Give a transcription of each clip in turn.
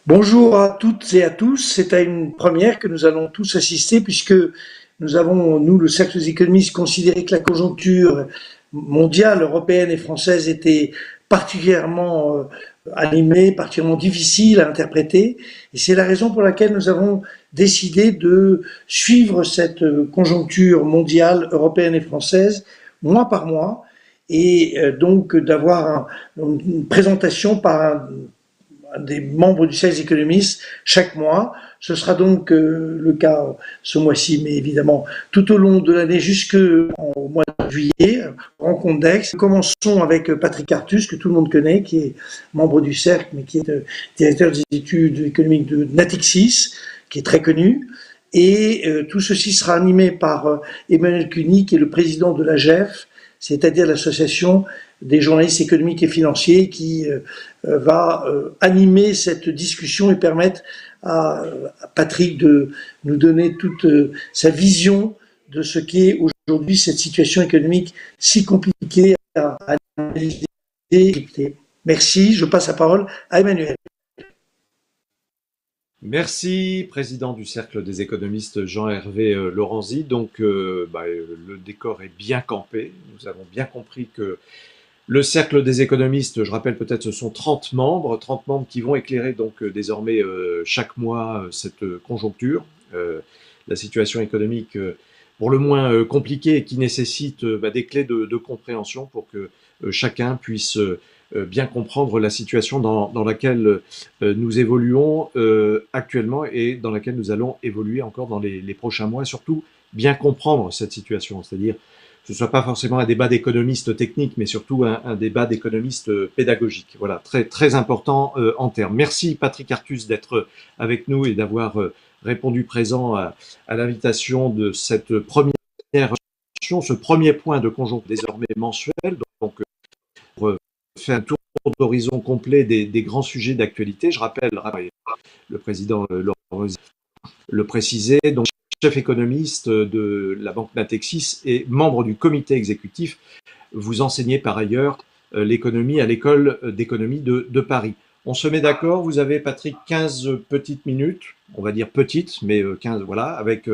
Bonjour à toutes et à tous. C'est à une première que nous allons tous assister puisque nous avons, nous, le Cercle des économistes, considéré que la conjoncture mondiale, européenne et française était particulièrement animée, particulièrement difficile à interpréter. Et c'est la raison pour laquelle nous avons décidé de suivre cette conjoncture mondiale, européenne et française, mois par mois, et donc d'avoir une présentation par des membres du Cercle des économistes chaque mois. Ce sera donc le cas ce mois-ci, mais évidemment tout au long de l'année jusqu'au mois de juillet, rencontre d'Aix. Nous commençons avec Patrick Artus, que tout le monde connaît, qui est membre du Cercle, mais qui est directeur des études économiques de Natixis, qui est très connu. Et tout ceci sera animé par Emmanuel Cuny, qui est le président de l'AGEF, c'est-à-dire l'association des journalistes économiques et financiers, qui va animer cette discussion et permettre à Patrick de nous donner toute sa vision de ce qu'est aujourd'hui cette situation économique si compliquée à analyser. Merci, je passe la parole à Emmanuel. Merci, président du Cercle des économistes Jean-Hervé Lorenzi. Donc, le décor est bien campé. Nous avons bien compris que le Cercle des économistes, je rappelle peut-être, ce sont 30 membres qui vont éclairer donc désormais chaque mois cette conjoncture, la situation économique pour le moins compliquée et qui nécessite des clés de compréhension pour que chacun puisse bien comprendre la situation dans laquelle nous évoluons actuellement et dans laquelle nous allons évoluer encore dans les prochains mois. Surtout, bien comprendre cette situation, c'est-à-dire que ce ne soit pas forcément un débat d'économistes techniques, mais surtout un débat d'économistes pédagogiques. Voilà, très, très important en termes. Merci Patrick Artus d'être avec nous et d'avoir répondu présent à l'invitation de cette première session, ce premier point de conjoncture désormais mensuel. Donc, faire un tour d'horizon complet des grands sujets d'actualité. Je rappelle, le président Laurent le précisait, donc chef économiste de la banque Natixis et membre du comité exécutif. Vous enseignez par ailleurs l'économie à l'école d'économie de Paris. On se met d'accord, vous avez, Patrick, 15 petites minutes, on va dire petites, mais 15, voilà, avec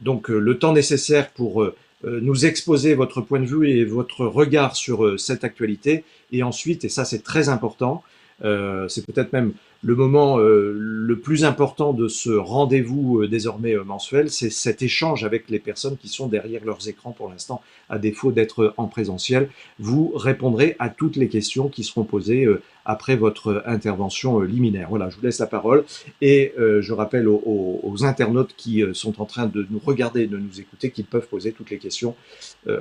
donc le temps nécessaire pour nous exposer votre point de vue et votre regard sur cette actualité. Et ensuite, et ça c'est très important, c'est peut-être même le moment le plus important de ce rendez-vous désormais mensuel, c'est cet échange avec les personnes qui sont derrière leurs écrans pour l'instant, à défaut d'être en présentiel. Vous répondrez à toutes les questions qui seront posées après votre intervention liminaire. Voilà, je vous laisse la parole et je rappelle aux internautes qui sont en train de nous regarder et de nous écouter qu'ils peuvent poser toutes les questions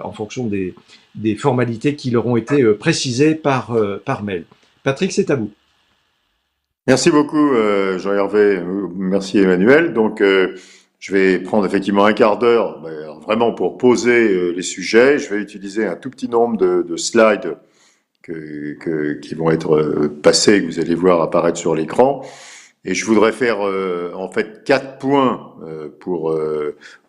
en fonction des formalités qui leur ont été précisées par mail. Patrick, c'est à vous. Merci beaucoup Jean-Hervé, merci Emmanuel. Donc je vais prendre effectivement un quart d'heure vraiment pour poser les sujets. Je vais utiliser un tout petit nombre de slides qui vont être passés, que vous allez voir apparaître sur l'écran. Et je voudrais faire en fait 4 points pour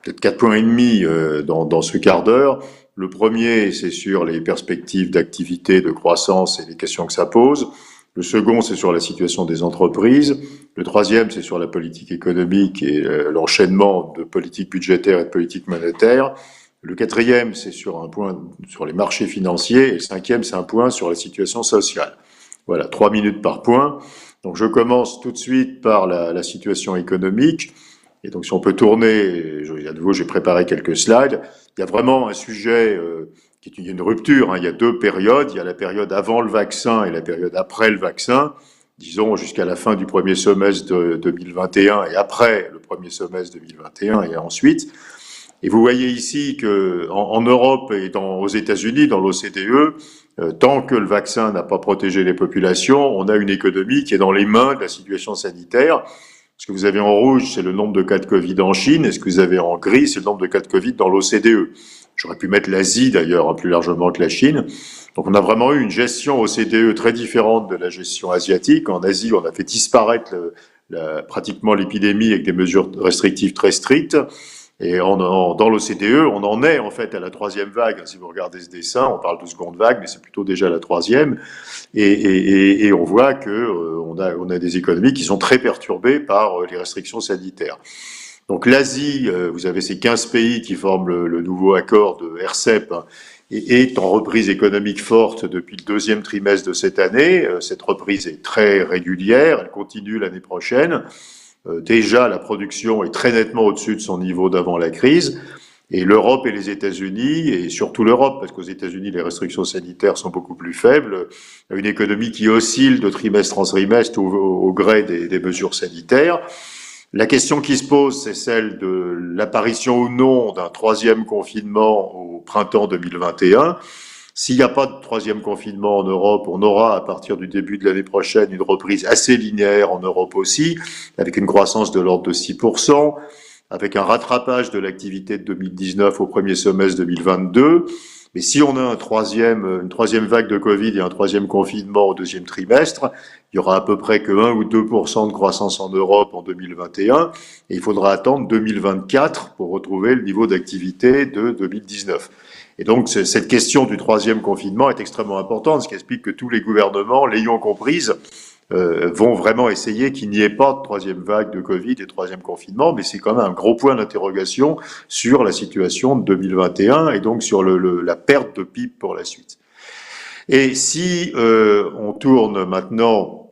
peut-être 4 points et demi dans ce quart d'heure. Le premier, c'est sur les perspectives d'activité, de croissance et les questions que ça pose. Le second, c'est sur la situation des entreprises. Le troisième, c'est sur la politique économique et l'enchaînement de politique budgétaire et de politique monétaire. Le quatrième, c'est sur un point sur les marchés financiers. Et le cinquième, c'est un point sur la situation sociale. Voilà, 3 minutes par point. Donc je commence tout de suite par la situation économique. Et donc si on peut tourner, à nouveau j'ai préparé quelques slides. Il y a vraiment un sujet qui est une rupture. Il y a 2 périodes. Il y a la période avant le vaccin et la période après le vaccin. Disons jusqu'à la fin du premier semestre de 2021 et après le premier semestre 2021 et ensuite. Et vous voyez ici que en Europe et aux États-Unis, dans l'OCDE, tant que le vaccin n'a pas protégé les populations, on a une économie qui est dans les mains de la situation sanitaire. Ce que vous avez en rouge, c'est le nombre de cas de Covid en Chine, et ce que vous avez en gris, c'est le nombre de cas de Covid dans l'OCDE. J'aurais pu mettre l'Asie d'ailleurs plus largement que la Chine. Donc on a vraiment eu une gestion OCDE très différente de la gestion asiatique. En Asie, on a fait disparaître pratiquement l'épidémie avec des mesures restrictives très strictes. Et dans l'OCDE, on en est en fait à la troisième vague. Si vous regardez ce dessin, on parle de seconde vague, mais c'est plutôt déjà la troisième. Et on voit que on a des économies qui sont très perturbées par les restrictions sanitaires. Donc l'Asie, vous avez ces 15 pays qui forment le nouveau accord de RCEP, hein, et est en reprise économique forte depuis le deuxième trimestre de cette année. Cette reprise est très régulière, elle continue l'année prochaine. Déjà, la production est très nettement au-dessus de son niveau d'avant la crise. Et l'Europe et les États-Unis, et surtout l'Europe, parce qu'aux États-Unis, les restrictions sanitaires sont beaucoup plus faibles, une économie qui oscille de trimestre en trimestre au gré des mesures sanitaires. La question qui se pose, c'est celle de l'apparition ou non d'un troisième confinement au printemps 2021. S'il n'y a pas de troisième confinement en Europe, on aura à partir du début de l'année prochaine une reprise assez linéaire en Europe aussi, avec une croissance de l'ordre de 6%, avec un rattrapage de l'activité de 2019 au premier semestre 2022. Mais si on a une troisième vague de Covid et un troisième confinement au deuxième trimestre, il y aura à peu près que 1 ou 2% de croissance en Europe en 2021, et il faudra attendre 2024 pour retrouver le niveau d'activité de 2019. Et donc, cette question du troisième confinement est extrêmement importante, ce qui explique que tous les gouvernements, l'ayant comprise, vont vraiment essayer qu'il n'y ait pas de troisième vague de Covid et troisième confinement, mais c'est quand même un gros point d'interrogation sur la situation de 2021 et donc sur la perte de PIB pour la suite. Et si on tourne maintenant,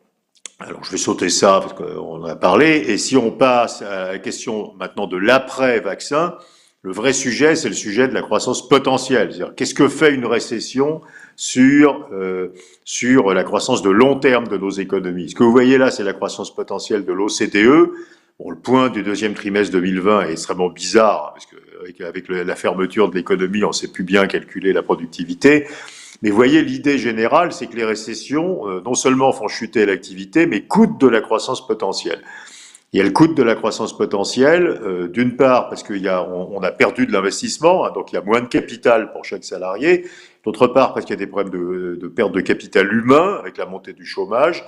alors je vais sauter ça parce qu'on en a parlé, et si on passe à la question maintenant de l'après-vaccin, le vrai sujet, c'est le sujet de la croissance potentielle. C'est-à-dire, qu'est-ce que fait une récession sur la croissance de long terme de nos économies? Ce que vous voyez là, c'est la croissance potentielle de l'OCDE. Bon, le point du deuxième trimestre 2020 est extrêmement bizarre, parce qu'avec la fermeture de l'économie, on ne sait plus bien calculer la productivité. Mais vous voyez, l'idée générale, c'est que les récessions, non seulement font chuter l'activité, mais coûtent de la croissance potentielle. Il y a le coût de la croissance potentielle, d'une part parce on a perdu de l'investissement, hein, donc il y a moins de capital pour chaque salarié, d'autre part parce qu'il y a des problèmes de perte de capital humain avec la montée du chômage,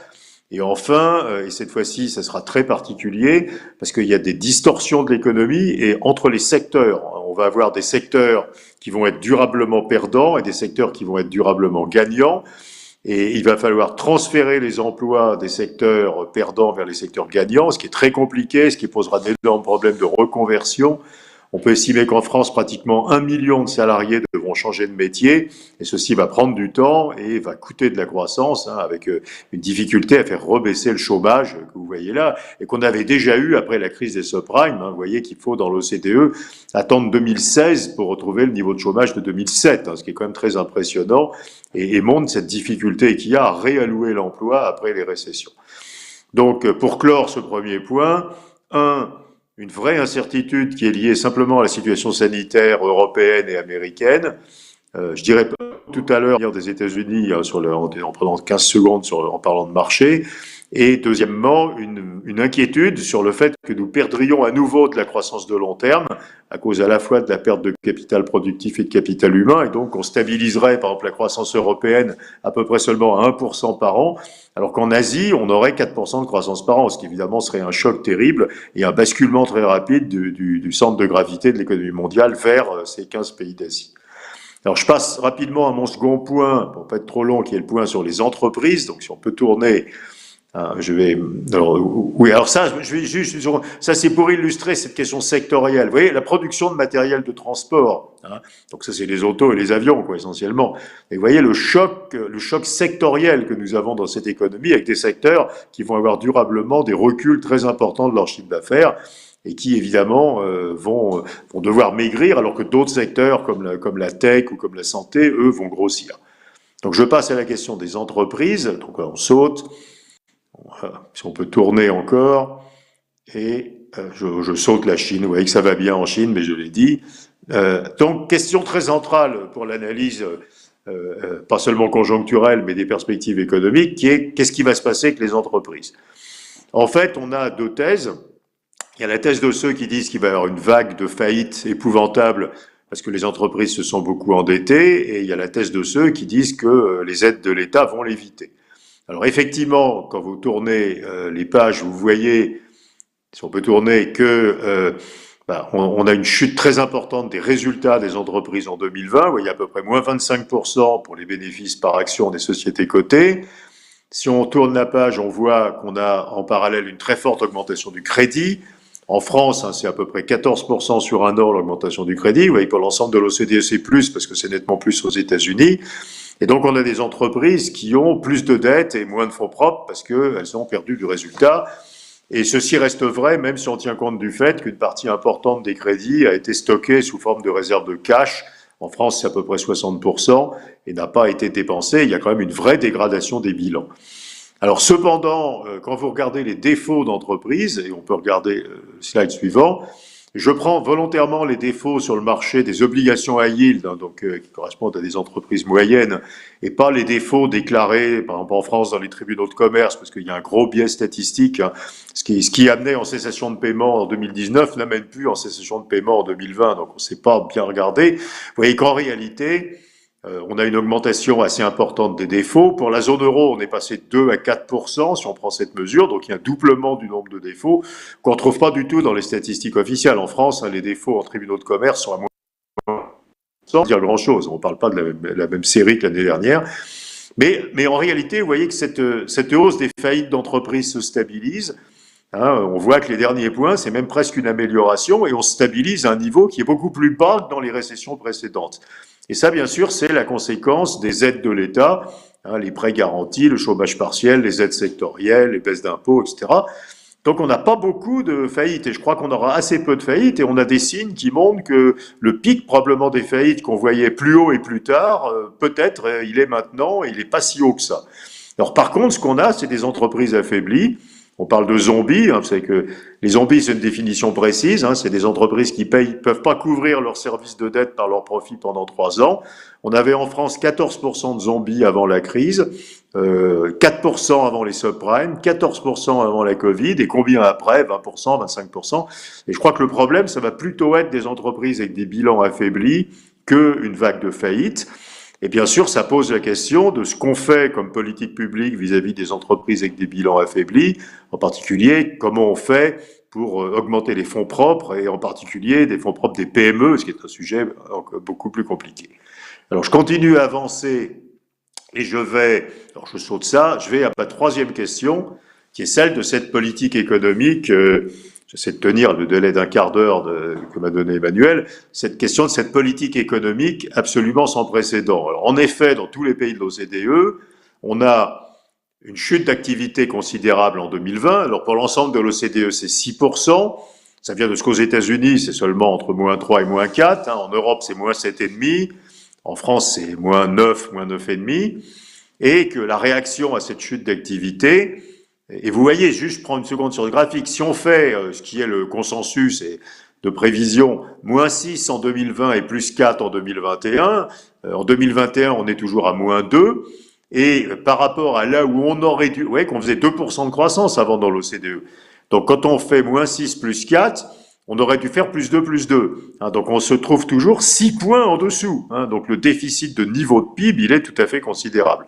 et enfin, et cette fois-ci ça sera très particulier, parce qu'il y a des distorsions de l'économie et entre les secteurs. On va avoir des secteurs qui vont être durablement perdants et des secteurs qui vont être durablement gagnants. Et il va falloir transférer les emplois des secteurs perdants vers les secteurs gagnants, ce qui est très compliqué, ce qui posera d'énormes problèmes de reconversion. On peut estimer qu'en France, pratiquement 1 million de salariés devront changer de métier, et ceci va prendre du temps et va coûter de la croissance, hein, avec une difficulté à faire rebaisser le chômage que vous voyez là, et qu'on avait déjà eu après la crise des subprimes. Hein. Vous voyez qu'il faut, dans l'OCDE, attendre 2016 pour retrouver le niveau de chômage de 2007, hein, ce qui est quand même très impressionnant, et montre cette difficulté qu'il y a à réallouer l'emploi après les récessions. Donc, pour clore ce premier point, une vraie incertitude qui est liée simplement à la situation sanitaire européenne et américaine. Je dirais tout à l'heure des États-Unis en prenant 15 secondes en parlant de marché. Et deuxièmement, une inquiétude sur le fait que nous perdrions à nouveau de la croissance de long terme à cause à la fois de la perte de capital productif et de capital humain, et donc on stabiliserait par exemple la croissance européenne à peu près seulement à 1% par an, alors qu'en Asie, on aurait 4% de croissance par an, ce qui évidemment serait un choc terrible et un basculement très rapide du centre de gravité de l'économie mondiale vers ces 15 pays d'Asie. Alors je passe rapidement à mon second point, pour pas être trop long, qui est le point sur les entreprises. Donc si on peut tourner... ça c'est pour illustrer cette question sectorielle. Vous voyez, la production de matériel de transport, hein, donc ça c'est les autos et les avions, quoi, essentiellement. Et vous voyez le choc sectoriel que nous avons dans cette économie, avec des secteurs qui vont avoir durablement des reculs très importants de leur chiffre d'affaires et qui évidemment vont devoir maigrir, alors que d'autres secteurs comme la tech ou comme la santé, eux, vont grossir. Donc je passe à la question des entreprises. Donc on saute. Si on peut tourner encore, et je saute la Chine. Vous voyez que ça va bien en Chine, mais je l'ai dit. Donc, question très centrale pour l'analyse, pas seulement conjoncturelle, mais des perspectives économiques, qui est qu'est-ce qui va se passer avec les entreprises? En fait, on a deux thèses. Il y a la thèse de ceux qui disent qu'il va y avoir une vague de faillites épouvantable parce que les entreprises se sont beaucoup endettées, et il y a la thèse de ceux qui disent que les aides de l'État vont l'éviter. Alors effectivement, quand vous tournez les pages, vous voyez, si on peut tourner, que on a une chute très importante des résultats des entreprises en 2020. Vous voyez, à peu près moins 25% pour les bénéfices par action des sociétés cotées. Si on tourne la page, on voit qu'on a en parallèle une très forte augmentation du crédit. En France, c'est à peu près 14% sur un an l'augmentation du crédit. Vous voyez, pour l'ensemble de l'OCDE, c'est plus parce que c'est nettement plus aux États-Unis. Et donc, on a des entreprises qui ont plus de dettes et moins de fonds propres parce qu'elles ont perdu du résultat. Et ceci reste vrai même si on tient compte du fait qu'une partie importante des crédits a été stockée sous forme de réserve de cash. En France, c'est à peu près 60% et n'a pas été dépensé. Il y a quand même une vraie dégradation des bilans. Alors cependant, quand vous regardez les défauts d'entreprise, et on peut regarder le slide suivant, je prends volontairement les défauts sur le marché des obligations high yield, qui correspondent à des entreprises moyennes, et pas les défauts déclarés, par exemple en France, dans les tribunaux de commerce, parce qu'il y a un gros biais statistique. Ce qui amenait en cessation de paiement en 2019 n'amène plus en cessation de paiement en 2020, donc on ne s'est pas bien regardé. Vous voyez qu'en réalité, on a une augmentation assez importante des défauts. Pour la zone euro, on est passé de 2 à 4% si on prend cette mesure. Donc il y a un doublement du nombre de défauts qu'on ne trouve pas du tout dans les statistiques officielles. En France, les défauts en tribunaux de commerce sont à moins sans dire grand-chose. On ne parle pas de la même série que l'année dernière. Mais en réalité, vous voyez que cette hausse des faillites d'entreprises se stabilise. On voit que les derniers points, c'est même presque une amélioration et on stabilise à un niveau qui est beaucoup plus bas que dans les récessions précédentes. Et ça, bien sûr, c'est la conséquence des aides de l'État, les prêts garantis, le chômage partiel, les aides sectorielles, les baisses d'impôts, etc. Donc on n'a pas beaucoup de faillites et je crois qu'on aura assez peu de faillites et on a des signes qui montrent que le pic probablement des faillites qu'on voyait plus haut et plus tard, peut-être il est maintenant et il n'est pas si haut que ça. Alors par contre, ce qu'on a, c'est des entreprises affaiblies. On parle de zombies, vous savez que les zombies, c'est une définition précise, c'est des entreprises qui peuvent pas couvrir leurs services de dette par leurs profits pendant 3 ans. On avait en France 14% de zombies avant la crise, 4% avant les subprimes, 14% avant la Covid, et combien après? 20%, 25%. Et je crois que le problème, ça va plutôt être des entreprises avec des bilans affaiblis qu'une vague de faillite. Et bien sûr, ça pose la question de ce qu'on fait comme politique publique vis-à-vis des entreprises avec des bilans affaiblis, en particulier comment on fait pour augmenter les fonds propres, et en particulier des fonds propres des PME, ce qui est un sujet beaucoup plus compliqué. Alors je continue à avancer et je saute ça, je vais à ma troisième question, qui est celle de cette politique économique. J'essaie de tenir le délai d'un quart d'heure que m'a donné Emmanuel, cette question de cette politique économique absolument sans précédent. Alors, en effet, dans tous les pays de l'OCDE, on a une chute d'activité considérable en 2020. Alors pour l'ensemble de l'OCDE, c'est 6%. Ça vient de ce qu'aux États-Unis, c'est seulement entre moins 3 et moins 4. En Europe, c'est moins 7,5. En France, c'est moins 9, moins 9,5. Et que la réaction à cette chute d'activité, et vous voyez, juste prendre une seconde sur le graphique, si on fait ce qui est le consensus et de prévision, moins 6 en 2020 et plus 4 en 2021, en 2021 on est toujours à moins 2, et par rapport à là où on aurait dû, vous voyez qu'on faisait 2% de croissance avant dans l'OCDE. Donc quand on fait moins 6 plus 4, on aurait dû faire plus 2 plus 2. Donc on se trouve toujours 6 points en dessous. Donc le déficit de niveau de PIB, il est tout à fait considérable.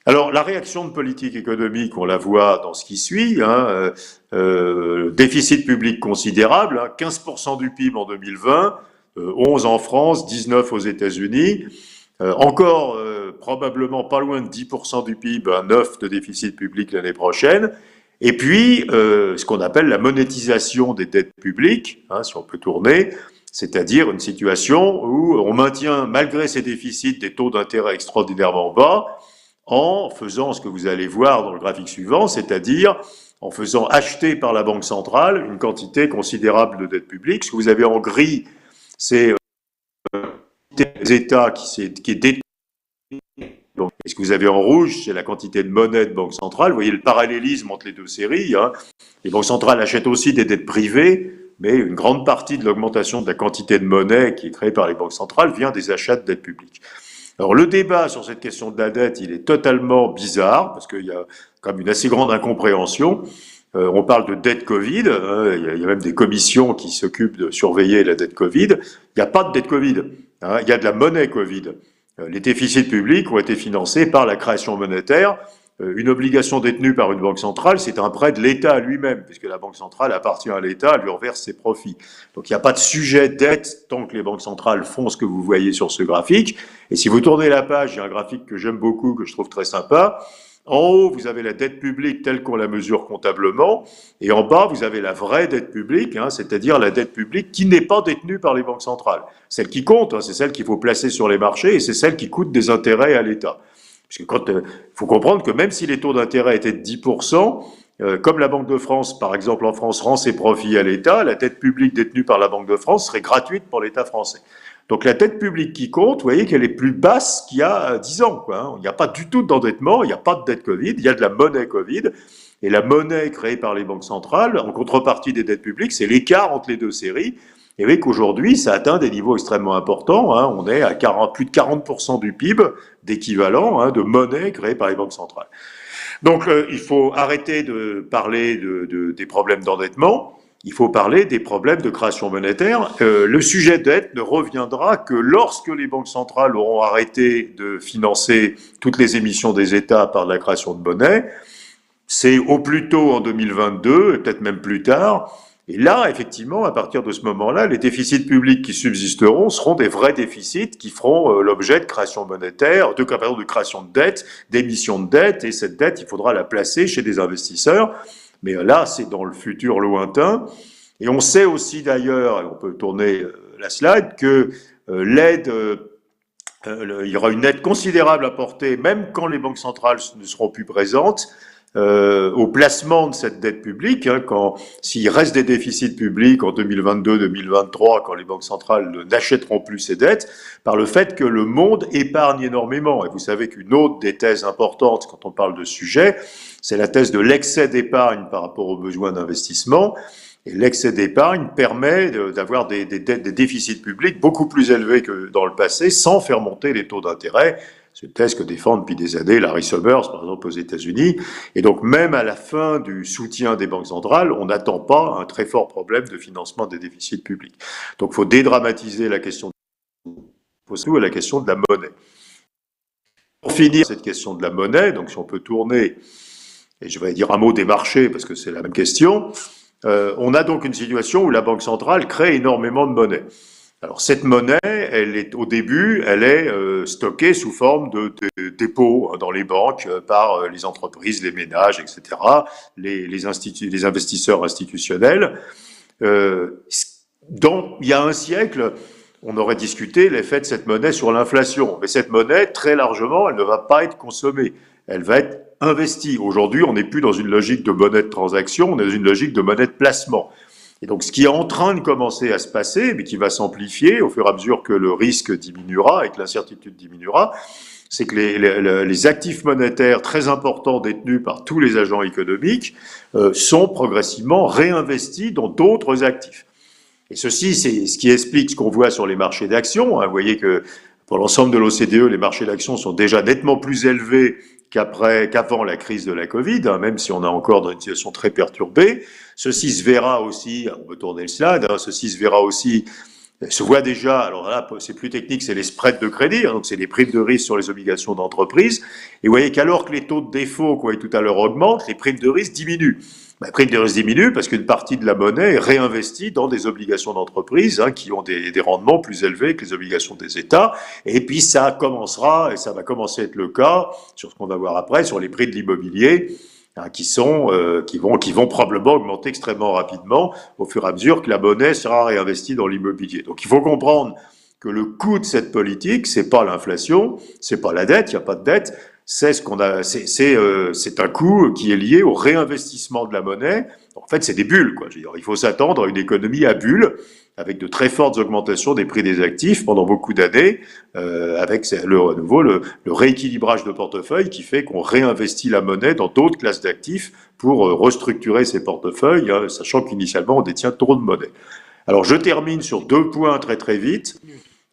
Alors, la réaction de politique économique, on la voit dans ce qui suit, déficit public considérable, 15% du PIB en 2020, 11 en France, 19 aux États-Unis, encore probablement pas loin de 10% du PIB, 9 de déficit public l'année prochaine, et puis ce qu'on appelle la monétisation des dettes publiques, si on peut tourner, c'est-à-dire une situation où on maintient, malgré ces déficits, des taux d'intérêt extraordinairement bas, en faisant ce que vous allez voir dans le graphique suivant, c'est-à-dire en faisant acheter par la Banque centrale une quantité considérable de dette publique. Ce que vous avez en gris, c'est les États qui est détenu. Et ce que vous avez en rouge, c'est la quantité de monnaie de Banque centrale. Vous voyez le parallélisme entre les deux séries. Les banques centrales achètent aussi des dettes privées, mais une grande partie de l'augmentation de la quantité de monnaie qui est créée par les banques centrales vient des achats de dettes publiques. Alors le débat sur cette question de la dette, il est totalement bizarre, parce qu'il y a quand même une assez grande incompréhension. On parle de dette Covid, il y a même des commissions qui s'occupent de surveiller la dette Covid. Il n'y a pas de dette Covid, il y a de la monnaie Covid. Les déficits publics ont été financés par la création monétaire, une obligation détenue par une banque centrale, c'est un prêt de l'État lui-même, puisque la banque centrale appartient à l'État, elle lui reverse ses profits. Donc il n'y a pas de sujet de dette tant que les banques centrales font ce que vous voyez sur ce graphique. Et si vous tournez la page, il y a un graphique que j'aime beaucoup, que je trouve très sympa. En haut, vous avez la dette publique telle qu'on la mesure comptablement, et en bas, vous avez la vraie dette publique, c'est-à-dire la dette publique qui n'est pas détenue par les banques centrales. Celle qui compte, c'est celle qu'il faut placer sur les marchés, et c'est celle qui coûte des intérêts à l'État. Parce que faut comprendre que même si les taux d'intérêt étaient de 10%, comme la Banque de France, par exemple en France, rend ses profits à l'État, la dette publique détenue par la Banque de France serait gratuite pour l'État français. Donc la dette publique qui compte, vous voyez qu'elle est plus basse qu'il y a 10 ans, quoi. Il n'y a pas du tout d'endettement, il n'y a pas de dette Covid, il y a de la monnaie Covid. Et la monnaie créée par les banques centrales, en contrepartie des dettes publiques, c'est l'écart entre les deux séries. Et vous voyez qu'aujourd'hui, ça atteint des niveaux extrêmement importants. On est à plus de 40% du PIB d'équivalent de monnaie créée par les banques centrales. Donc il faut arrêter de parler des problèmes d'endettement. Il faut parler des problèmes de création monétaire. Le sujet dette ne reviendra que lorsque les banques centrales auront arrêté de financer toutes les émissions des États par la création de monnaie. C'est au plus tôt en 2022, et peut-être même plus tard. Et là, effectivement, à partir de ce moment-là, les déficits publics qui subsisteront seront des vrais déficits qui feront l'objet de création monétaire, de création de dette, d'émission de dette. Et cette dette, il faudra la placer chez des investisseurs. Mais là, c'est dans le futur lointain. Et on sait aussi d'ailleurs, et on peut tourner la slide, que l'aide, il y aura une aide considérable apportée, même quand les banques centrales ne seront plus présentes, au placement de cette dette publique, s'il reste des déficits publics en 2022-2023, quand les banques centrales n'achèteront plus ces dettes, par le fait que le monde épargne énormément. Et vous savez qu'une autre des thèses importantes quand on parle de ce sujet, c'est la thèse de l'excès d'épargne par rapport aux besoins d'investissement. Et l'excès d'épargne permet d'avoir des déficits publics beaucoup plus élevés que dans le passé, sans faire monter les taux d'intérêt. C'est une thèse que défend depuis des années Larry Summers, par exemple, aux États-Unis. Et donc, même à la fin du soutien des banques centrales, on n'attend pas un très fort problème de financement des déficits publics. Donc, il faut dédramatiser la question surtout à la question de la monnaie. Pour finir cette question de la monnaie, donc si on peut tourner, et je vais dire un mot des marchés, parce que c'est la même question, on a donc une situation où la Banque centrale crée énormément de monnaie. Alors cette monnaie, au début, elle est stockée sous forme de dépôts dans les banques par les entreprises, les ménages, etc., les investisseurs institutionnels. Il y a un siècle, on aurait discuté l'effet de cette monnaie sur l'inflation. Mais cette monnaie, très largement, elle ne va pas être consommée. Elle va être investie. Aujourd'hui, on n'est plus dans une logique de monnaie de transaction, on est dans une logique de monnaie de placement. Et donc, ce qui est en train de commencer à se passer, mais qui va s'amplifier au fur et à mesure que le risque diminuera et que l'incertitude diminuera, c'est que les actifs monétaires très importants détenus par tous les agents économiques sont progressivement réinvestis dans d'autres actifs. Et ceci, c'est ce qui explique ce qu'on voit sur les marchés d'actions. Vous voyez que pour l'ensemble de l'OCDE, les marchés d'actions sont déjà nettement plus élevés qu'avant la crise de la Covid, même si on est encore dans une situation très perturbée. Ceci se verra aussi, on peut tourner le slide, ceci se verra aussi, se voit déjà, alors là, c'est plus technique, c'est les spreads de crédit, donc c'est les primes de risque sur les obligations d'entreprise. Et vous voyez qu'alors que les taux de défaut, qu'on voyait tout à l'heure, augmentent, les primes de risque diminuent. La prime de risque diminue parce qu'une partie de la monnaie est réinvestie dans des obligations d'entreprise qui ont des rendements plus élevés que les obligations des États. Et puis ça commencera, et ça va commencer à être le cas, sur ce qu'on va voir après, sur les prix de l'immobilier, qui vont probablement augmenter extrêmement rapidement au fur et à mesure que la monnaie sera réinvestie dans l'immobilier. Donc il faut comprendre que le coût de cette politique, c'est pas l'inflation, c'est pas la dette, il n'y a pas de dette, c'est un coût qui est lié au réinvestissement de la monnaie. En fait, c'est des bulles, quoi. Je veux dire, il faut s'attendre à une économie à bulles, avec de très fortes augmentations des prix des actifs pendant beaucoup d'années, avec à nouveau le rééquilibrage de portefeuille qui fait qu'on réinvestit la monnaie dans d'autres classes d'actifs pour restructurer ces portefeuilles, sachant qu'initialement on détient trop de monnaie. Alors je termine sur 2 points très très vite,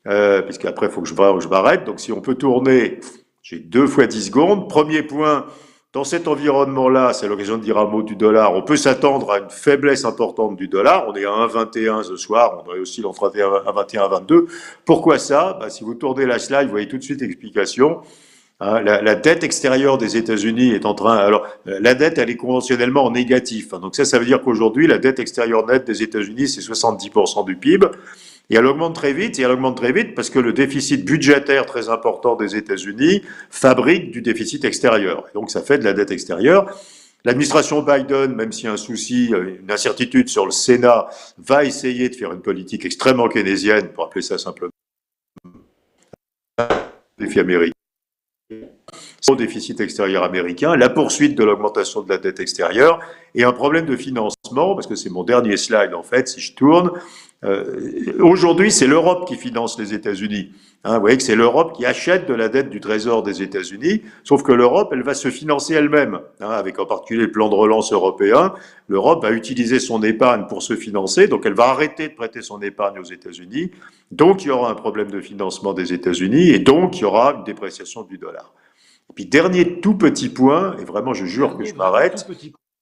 puisqu'après il faut que je m'arrête. Donc si on peut tourner, j'ai 2 fois 10 secondes. Premier point, dans cet environnement-là, c'est l'occasion de dire un mot du dollar, on peut s'attendre à une faiblesse importante du dollar. On est à 1,21 ce soir, on est aussi entre 1,21 et 1,22. Pourquoi ça ? Si vous tournez la slide, vous voyez tout de suite l'explication. Hein, la dette extérieure des États-Unis est en train. Alors, la dette, elle est conventionnellement en négatif. Hein, donc ça veut dire qu'aujourd'hui, la dette extérieure nette des États-Unis, c'est 70% du PIB. Et elle augmente très vite, et elle augmente très vite parce que le déficit budgétaire très important des États-Unis fabrique du déficit extérieur. Et donc ça fait de la dette extérieure. L'administration Biden, même s'il y a un souci, une incertitude sur le Sénat, va essayer de faire une politique extrêmement keynésienne, pour appeler ça simplement, défi américain, au déficit extérieur américain, la poursuite de l'augmentation de la dette extérieure et un problème de financement, parce que c'est mon dernier slide en fait, si je tourne. Aujourd'hui, c'est l'Europe qui finance les États-Unis. Hein, vous voyez que c'est l'Europe qui achète de la dette du Trésor des États-Unis, sauf que l'Europe, elle va se financer elle-même, hein, avec en particulier le plan de relance européen. L'Europe va utiliser son épargne pour se financer, donc elle va arrêter de prêter son épargne aux États-Unis. Donc il y aura un problème de financement des États-Unis et donc il y aura une dépréciation du dollar. Et puis dernier tout petit point, et vraiment je jure que je m'arrête.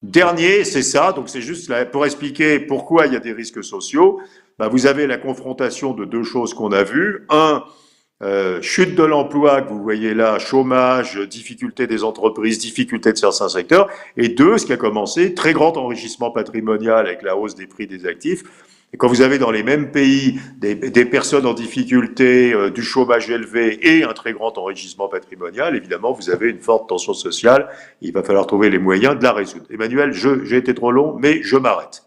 Dernier, c'est ça, donc c'est juste là pour expliquer pourquoi il y a des risques sociaux. Ben, vous avez la confrontation de deux choses qu'on a vues. Un, chute de l'emploi que vous voyez là, chômage, difficulté des entreprises, difficulté de certains secteurs. Et deux, ce qui a commencé, très grand enrichissement patrimonial avec la hausse des prix des actifs. Et quand vous avez dans les mêmes pays des personnes en difficulté, du chômage élevé et un très grand enrichissement patrimonial, évidemment, vous avez une forte tension sociale. Il va falloir trouver les moyens de la résoudre. Emmanuel, j'ai été trop long, mais je m'arrête.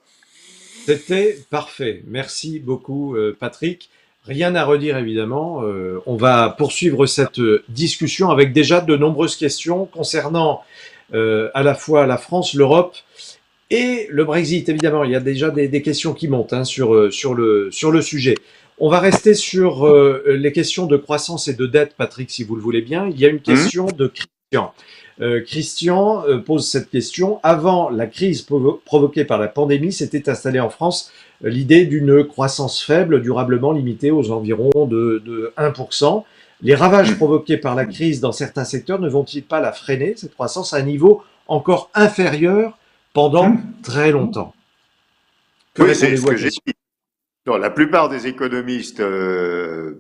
C'était parfait. Merci beaucoup, Patrick. Rien à redire, évidemment. On va poursuivre cette discussion avec déjà de nombreuses questions concernant à la fois la France, l'Europe et le Brexit. Évidemment, il y a déjà des questions qui montent hein, sur le sujet. On va rester sur les questions de croissance et de dette, Patrick, si vous le voulez bien. Il y a une question de Christian. Christian pose cette question. Avant la crise provoquée par la pandémie, s'était installée en France l'idée d'une croissance faible, durablement limitée aux environs de 1%. Les ravages provoqués par la crise dans certains secteurs ne vont-ils pas la freiner, cette croissance, à un niveau encore inférieur pendant très longtemps? Oui, c'est ce que j'ai dit. Non, la plupart des économistes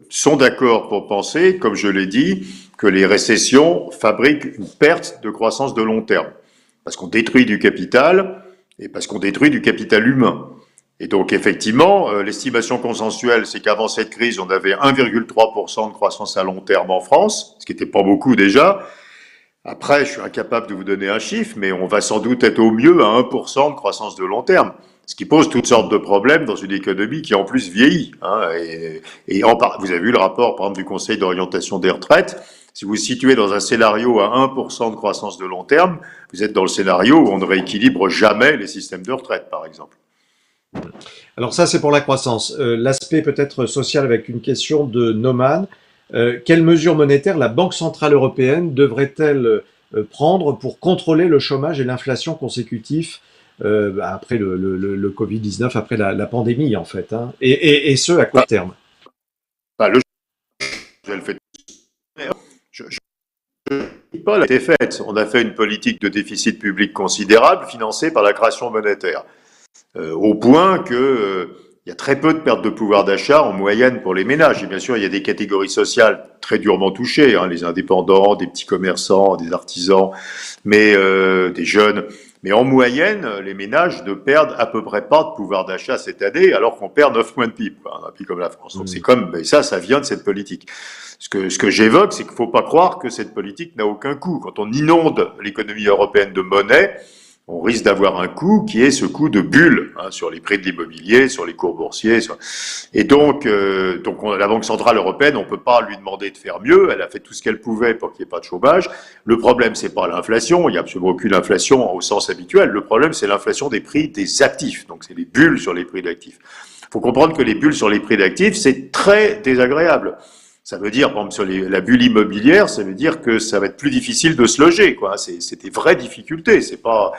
sont d'accord pour penser, comme je l'ai dit, que les récessions fabriquent une perte de croissance de long terme. Parce qu'on détruit du capital et parce qu'on détruit du capital humain. Et donc, effectivement, l'estimation consensuelle, c'est qu'avant cette crise, on avait 1,3% de croissance à long terme en France, ce qui n'était pas beaucoup déjà. Après, je suis incapable de vous donner un chiffre, mais on va sans doute être au mieux à 1% de croissance de long terme. Ce qui pose toutes sortes de problèmes dans une économie qui en plus vieillit. Hein, vous avez vu le rapport, par exemple, du Conseil d'orientation des retraites. Si vous vous situez dans un scénario à 1% de croissance de long terme, vous êtes dans le scénario où on ne rééquilibre jamais les systèmes de retraite, par exemple. Alors ça, c'est pour la croissance. L'aspect peut-être social avec une question de Noman. Quelles mesures monétaires la Banque Centrale Européenne devrait-elle prendre pour contrôler le chômage et l'inflation consécutifs après le Covid-19, après la pandémie en fait, hein, et ce à court terme? Pas été faite. On a fait une politique de déficit public considérable financée par la création monétaire. Au point que il y a très peu de perte de pouvoir d'achat en moyenne pour les ménages. Et bien sûr, il y a des catégories sociales très durement touchées, hein, les indépendants, des petits commerçants, des artisans, mais des jeunes. Mais en moyenne, les ménages ne perdent à peu près pas de pouvoir d'achat cette année, alors qu'on perd 9 points de PIB, un pays comme la France. Donc c'est comme, et ça vient de cette politique. Ce que j'évoque, c'est qu'il ne faut pas croire que cette politique n'a aucun coût. Quand on inonde l'économie européenne de monnaie, on risque d'avoir un coût qui est ce coût de bulle, hein, sur les prix de l'immobilier, sur les cours boursiers. Et donc la Banque Centrale Européenne, on peut pas lui demander de faire mieux. Elle a fait tout ce qu'elle pouvait pour qu'il n'y ait pas de chômage. Le problème, c'est pas l'inflation. Il y a absolument aucune inflation au sens habituel. Le problème, c'est l'inflation des prix des actifs. Donc, c'est les bulles sur les prix d'actifs. Il faut comprendre que les bulles sur les prix d'actifs, c'est très désagréable. Ça veut dire, par exemple, sur la bulle immobilière, ça veut dire que ça va être plus difficile de se loger, quoi. C'est des vraies difficultés. C'est pas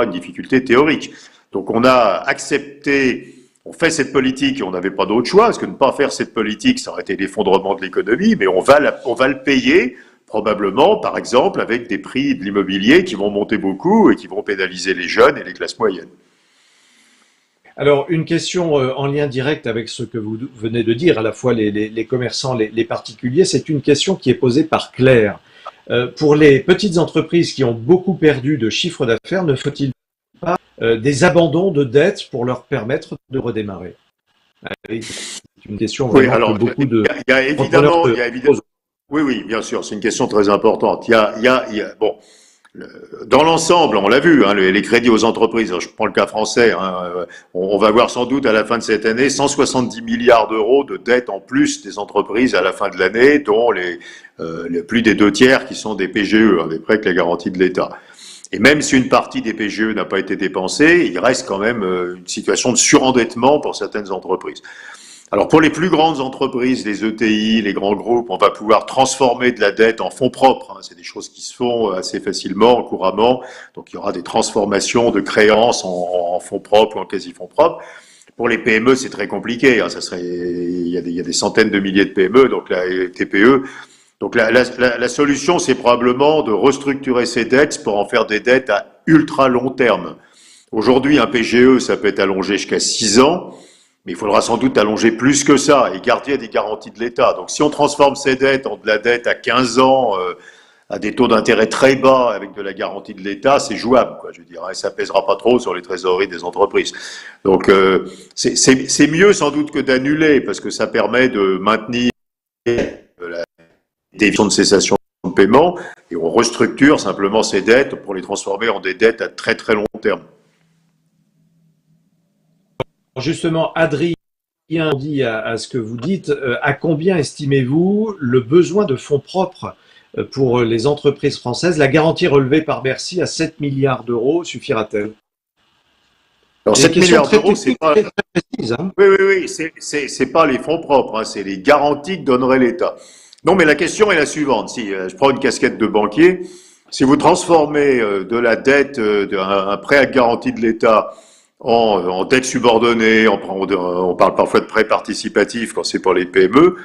une difficulté théorique. Donc, on a accepté, on fait cette politique et on n'avait pas d'autre choix, parce que ne pas faire cette politique, ça aurait été l'effondrement de l'économie, mais on va le payer, probablement, par exemple, avec des prix de l'immobilier qui vont monter beaucoup et qui vont pénaliser les jeunes et les classes moyennes. Alors, une question en lien direct avec ce que vous venez de dire, à la fois les commerçants, les particuliers, c'est une question qui est posée par Claire. Pour les petites entreprises qui ont beaucoup perdu de chiffre d'affaires, ne faut-il pas des abandons de dettes pour leur permettre de redémarrer? C'est une question Oui, vraiment que alors, beaucoup de il y a entrepreneurs évidemment, se il y a évidemment, posent. oui, oui, bien sûr, c'est une question très importante. Bon, dans l'ensemble, on l'a vu, hein, les crédits aux entreprises, je prends le cas français, hein, on va voir sans doute à la fin de cette année 170 milliards d'euros de dettes en plus des entreprises à la fin de l'année, dont les plus des 2 tiers qui sont des PGE, hein, des prêts avec la garantie de l'État. Et même si une partie des PGE n'a pas été dépensée, il reste quand même une situation de surendettement pour certaines entreprises. Alors pour les plus grandes entreprises, les ETI, les grands groupes, on va pouvoir transformer de la dette en fonds propres, hein. C'est des choses qui se font assez facilement, couramment. Donc il y aura des transformations de créances en fonds propres ou en quasi-fonds propres. Pour les PME, c'est très compliqué, hein. Il y a des centaines de milliers de PME, donc la TPE. Donc la solution, c'est probablement de restructurer ces dettes pour en faire des dettes à ultra long terme. Aujourd'hui, un PGE, ça peut être allongé jusqu'à 6 ans. Mais il faudra sans doute allonger plus que ça et garder des garanties de l'État. Donc si on transforme ces dettes en de la dette à 15 ans, à des taux d'intérêt très bas avec de la garantie de l'État, c'est jouable, quoi, je veux dire, et ça pèsera pas trop sur les trésoreries des entreprises. Donc c'est mieux sans doute que d'annuler parce que ça permet de maintenir la déviation de cessation de paiement et on restructure simplement ces dettes pour les transformer en des dettes à très très long terme. Justement, Adrien dit à ce que vous dites, à combien estimez-vous le besoin de fonds propres pour les entreprises françaises? La garantie relevée par Bercy à 7 milliards d'euros suffira-t-elle? Alors C'est une 7 question milliards très d'euros, c'est technique, pas. très, très précise, hein. Oui, oui, oui, c'est pas les fonds propres, hein, c'est les garanties que donnerait l'État. Non, mais la question est la suivante. Si je prends une casquette de banquier, si vous transformez de la dette, un prêt à garantie de l'État en dette subordonnée, on parle parfois de prêt participatif quand c'est pour les PME,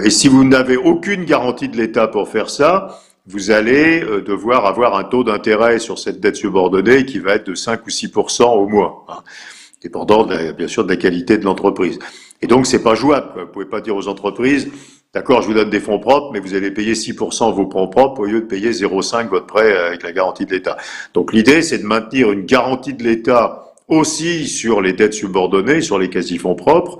et si vous n'avez aucune garantie de l'État pour faire ça, vous allez devoir avoir un taux d'intérêt sur cette dette subordonnée qui va être de 5 ou 6% au mois, hein, dépendant bien sûr de la qualité de l'entreprise. Et donc c'est pas jouable, quoi. Vous pouvez pas dire aux entreprises, d'accord, je vous donne des fonds propres, mais vous allez payer 6% vos fonds propres au lieu de payer 0,5 votre prêt avec la garantie de l'État. Donc l'idée c'est de maintenir une garantie de l'État aussi sur les dettes subordonnées, sur les quasi-fonds propres.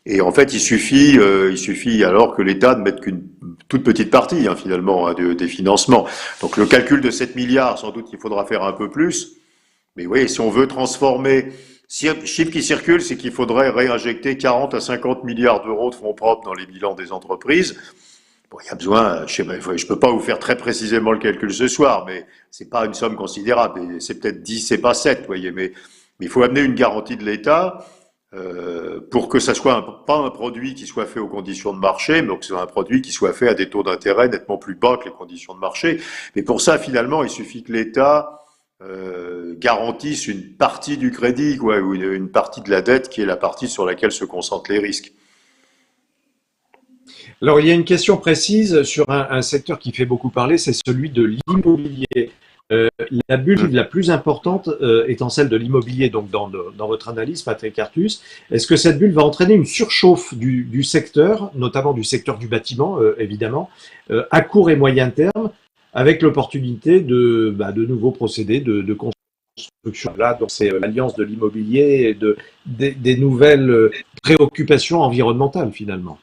Et en fait, il suffit alors que l'État ne mette qu'une toute petite partie, hein, finalement, hein, des financements. Donc le calcul de 7 milliards, sans doute, il faudra faire un peu plus. Mais oui, si on veut transformer, si un chiffre qui circule, c'est qu'il faudrait réinjecter 40 à 50 milliards d'euros de fonds propres dans les bilans des entreprises. Bon, il y a besoin, je peux pas vous faire très précisément le calcul ce soir, mais c'est pas une somme considérable. C'est peut-être 10, c'est pas 7, vous voyez, mais il faut amener une garantie de l'État pour que ça soit pas un produit qui soit fait aux conditions de marché, mais que ce soit un produit qui soit fait à des taux d'intérêt nettement plus bas que les conditions de marché. Mais pour ça, finalement, il suffit que l'État garantisse une partie du crédit, quoi, ou une partie de la dette qui est la partie sur laquelle se concentrent les risques. Alors, il y a une question précise sur un secteur qui fait beaucoup parler, c'est celui de l'immobilier. La bulle la plus importante étant celle de l'immobilier, donc dans votre analyse, Patrick Artus, est-ce que cette bulle va entraîner une surchauffe du secteur, notamment du secteur du bâtiment, évidemment, à court et moyen terme, avec l'opportunité de nouveaux procédés de construction? Là, donc c'est l'alliance de l'immobilier et des nouvelles préoccupations environnementales, finalement.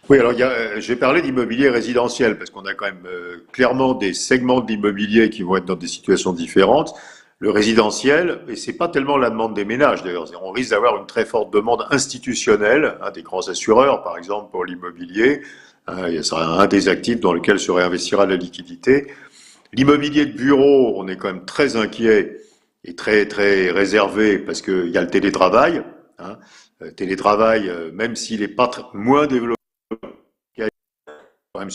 Oui, alors j'ai parlé d'immobilier résidentiel parce qu'on a quand même clairement des segments de l'immobilier qui vont être dans des situations différentes. Le résidentiel, et c'est pas tellement la demande des ménages d'ailleurs, on risque d'avoir une très forte demande institutionnelle, hein, des grands assureurs par exemple pour l'immobilier, hein, il sera un des actifs dans lequel se réinvestira la liquidité. L'immobilier de bureau, on est quand même très inquiet et très très réservé parce qu'il y a le télétravail, hein. Télétravail, même s'il est pas moins développé, quand même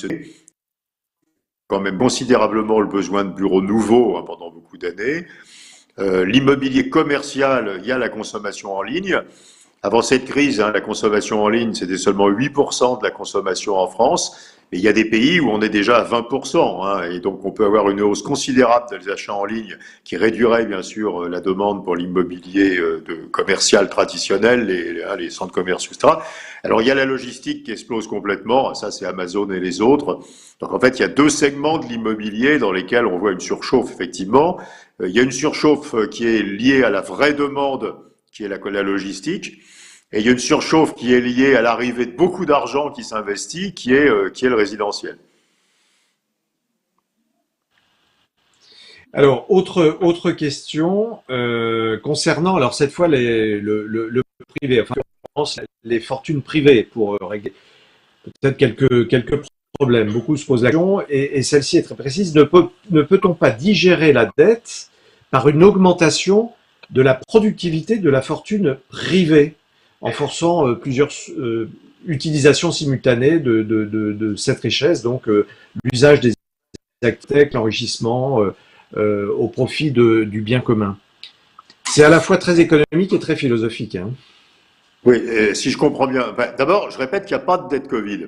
quand même considérablement le besoin de bureaux nouveaux, hein, pendant beaucoup d'années. L'immobilier commercial, il y a la consommation en ligne. Avant cette crise, hein, la consommation en ligne, c'était seulement 8% de la consommation en France. Mais il y a des pays où on est déjà à 20%, hein, et donc on peut avoir une hausse considérable des achats en ligne qui réduirait bien sûr la demande pour l'immobilier commercial traditionnel, les centres commerciaux, etc. Alors il y a la logistique qui explose complètement, ça c'est Amazon et les autres. Donc en fait il y a deux segments de l'immobilier dans lesquels on voit une surchauffe effectivement. Il y a une surchauffe qui est liée à la vraie demande, qui est la logistique. Et il y a une surchauffe qui est liée à l'arrivée de beaucoup d'argent qui s'investit, qui est le résidentiel. Alors, autre question concernant, alors cette fois, le privé, enfin, en France, les fortunes privées, pour régler peut-être quelques problèmes. Beaucoup se posent la question, et celle-ci est très précise. Ne peut-on pas digérer la dette par une augmentation de la productivité de la fortune privée, en forçant plusieurs utilisations simultanées de cette richesse, donc l'usage des actifs, l'enrichissement au profit du bien commun. C'est à la fois très économique et très philosophique. Hein. Oui, si je comprends bien. Ben, d'abord, je répète qu'il n'y a pas de dette Covid.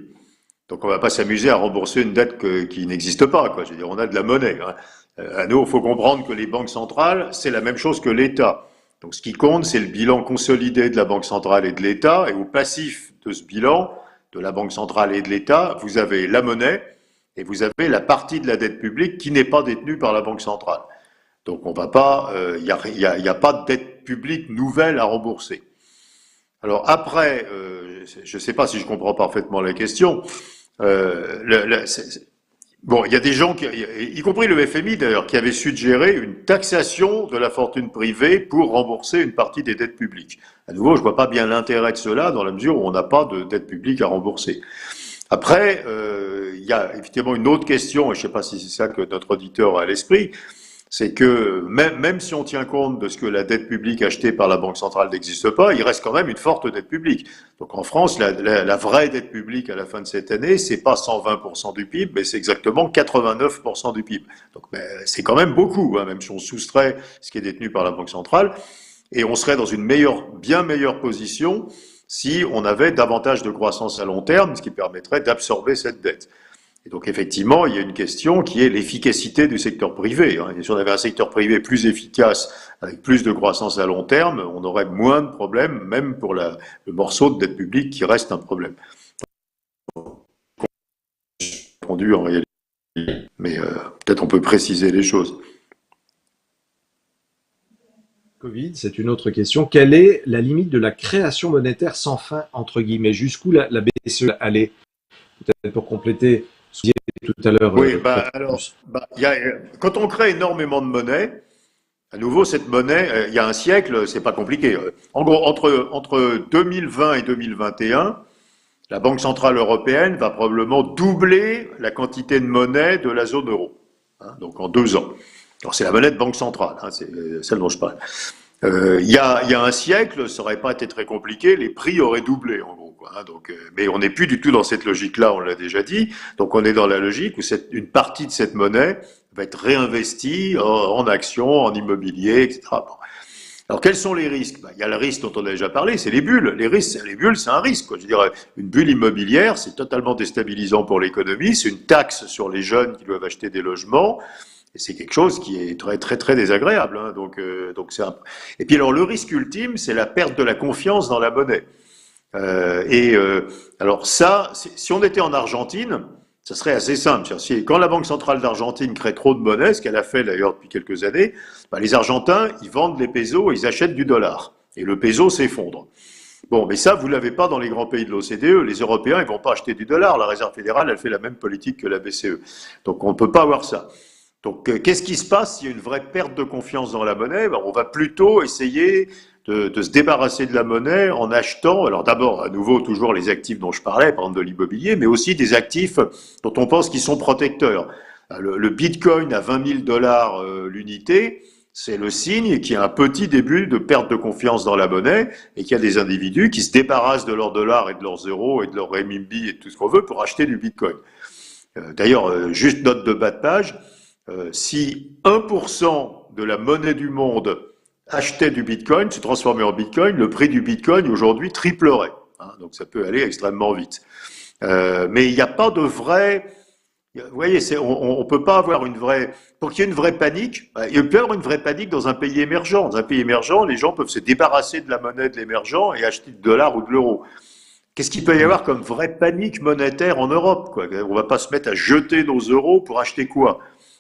Donc on ne va pas s'amuser à rembourser une dette qui n'existe pas, quoi. Je veux dire, on a de la monnaie. Hein. À nous, il faut comprendre que les banques centrales, c'est la même chose que l'État. Donc ce qui compte, c'est le bilan consolidé de la Banque centrale et de l'État. Et au passif de ce bilan, de la Banque centrale et de l'État, vous avez la monnaie et vous avez la partie de la dette publique qui n'est pas détenue par la Banque centrale. Donc on va pas, y a pas de dette publique nouvelle à rembourser. Alors après, je ne sais pas si je comprends parfaitement la question. Bon, il y a des gens, y compris le FMI d'ailleurs, qui avaient suggéré une taxation de la fortune privée pour rembourser une partie des dettes publiques. À nouveau, je vois pas bien l'intérêt de cela dans la mesure où on n'a pas de dette publique à rembourser. Après, il y a effectivement une autre question, et je ne sais pas si c'est ça que notre auditeur a à l'esprit, c'est que même si on tient compte de ce que la dette publique achetée par la Banque centrale n'existe pas, il reste quand même une forte dette publique. Donc en France, la vraie dette publique à la fin de cette année, c'est pas 120% du PIB, mais c'est exactement 89% du PIB. Donc c'est quand même beaucoup, hein, même si on soustrait ce qui est détenu par la Banque centrale, et on serait dans une bien meilleure position si on avait davantage de croissance à long terme, ce qui permettrait d'absorber cette dette. Et donc effectivement, il y a une question qui est l'efficacité du secteur privé. Hein. Et si on avait un secteur privé plus efficace, avec plus de croissance à long terme, on aurait moins de problèmes, même pour le morceau de dette publique qui reste un problème. Répondu en réalité, mais peut-être on peut préciser les choses. Covid, c'est une autre question. Quelle est la limite de la création monétaire sans fin, entre guillemets? Jusqu'où la BCE allait? Peut-être pour compléter ce que vous disiez tout à l'heure. Oui, quand on crée énormément de monnaie, à nouveau, cette monnaie, il y a un siècle, c'est pas compliqué. En gros, entre 2020 et 2021, la Banque centrale européenne va probablement doubler la quantité de monnaie de la zone euro. Hein, donc en 2 ans. Alors c'est la monnaie de banque centrale, hein, c'est celle dont je parle. Il y a un siècle, ça n'aurait pas été très compliqué, les prix auraient doublé en gros. Quoi, hein, donc, mais on n'est plus du tout dans cette logique-là, on l'a déjà dit. Donc on est dans la logique où une partie de cette monnaie va être réinvestie en actions, en immobilier, etc. Bon. Alors quels sont les risques? Il y a le risque dont on a déjà parlé, c'est les bulles. Les bulles, c'est un risque. Quoi. Je veux dire, une bulle immobilière, c'est totalement déstabilisant pour l'économie. C'est une taxe sur les jeunes qui doivent acheter des logements. Et c'est quelque chose qui est très très très désagréable. Hein. Donc Et puis alors le risque ultime, c'est la perte de la confiance dans la monnaie. Alors ça, si on était en Argentine, ça serait assez simple. Quand la Banque centrale d'Argentine crée trop de monnaie, ce qu'elle a fait d'ailleurs depuis quelques années, les Argentins, ils vendent les pesos et ils achètent du dollar. Et le peso s'effondre. Bon, mais ça, vous l'avez pas dans les grands pays de l'OCDE. Les Européens, ils vont pas acheter du dollar. La Réserve fédérale, elle fait la même politique que la BCE. Donc on ne peut pas avoir ça. Donc, qu'est-ce qui se passe s'il y a une vraie perte de confiance dans la monnaie? On va plutôt essayer de se débarrasser de la monnaie en achetant, alors d'abord, à nouveau, toujours les actifs dont je parlais, par exemple de l'immobilier, mais aussi des actifs dont on pense qu'ils sont protecteurs. Le Bitcoin à 20 000 dollars l'unité, c'est le signe qu'il y a un petit début de perte de confiance dans la monnaie et qu'il y a des individus qui se débarrassent de leurs dollars et de leurs euros et de leurs renminbi et tout ce qu'on veut pour acheter du Bitcoin. D'ailleurs, juste note de bas de page, si 1% de la monnaie du monde achetait du Bitcoin, se transformait en Bitcoin, le prix du Bitcoin aujourd'hui triplerait. Donc ça peut aller extrêmement vite. Mais il n'y a pas de vrai... Vous voyez, on peut pas avoir une vraie... Pour qu'il y ait une vraie panique, il peut y avoir une vraie panique dans un pays émergent. Dans un pays émergent, les gens peuvent se débarrasser de la monnaie de l'émergent et acheter du dollar ou de l'euro. Qu'est-ce qu'il peut y avoir comme vraie panique monétaire en Europe, quoi? On va pas se mettre à jeter nos euros pour acheter quoi?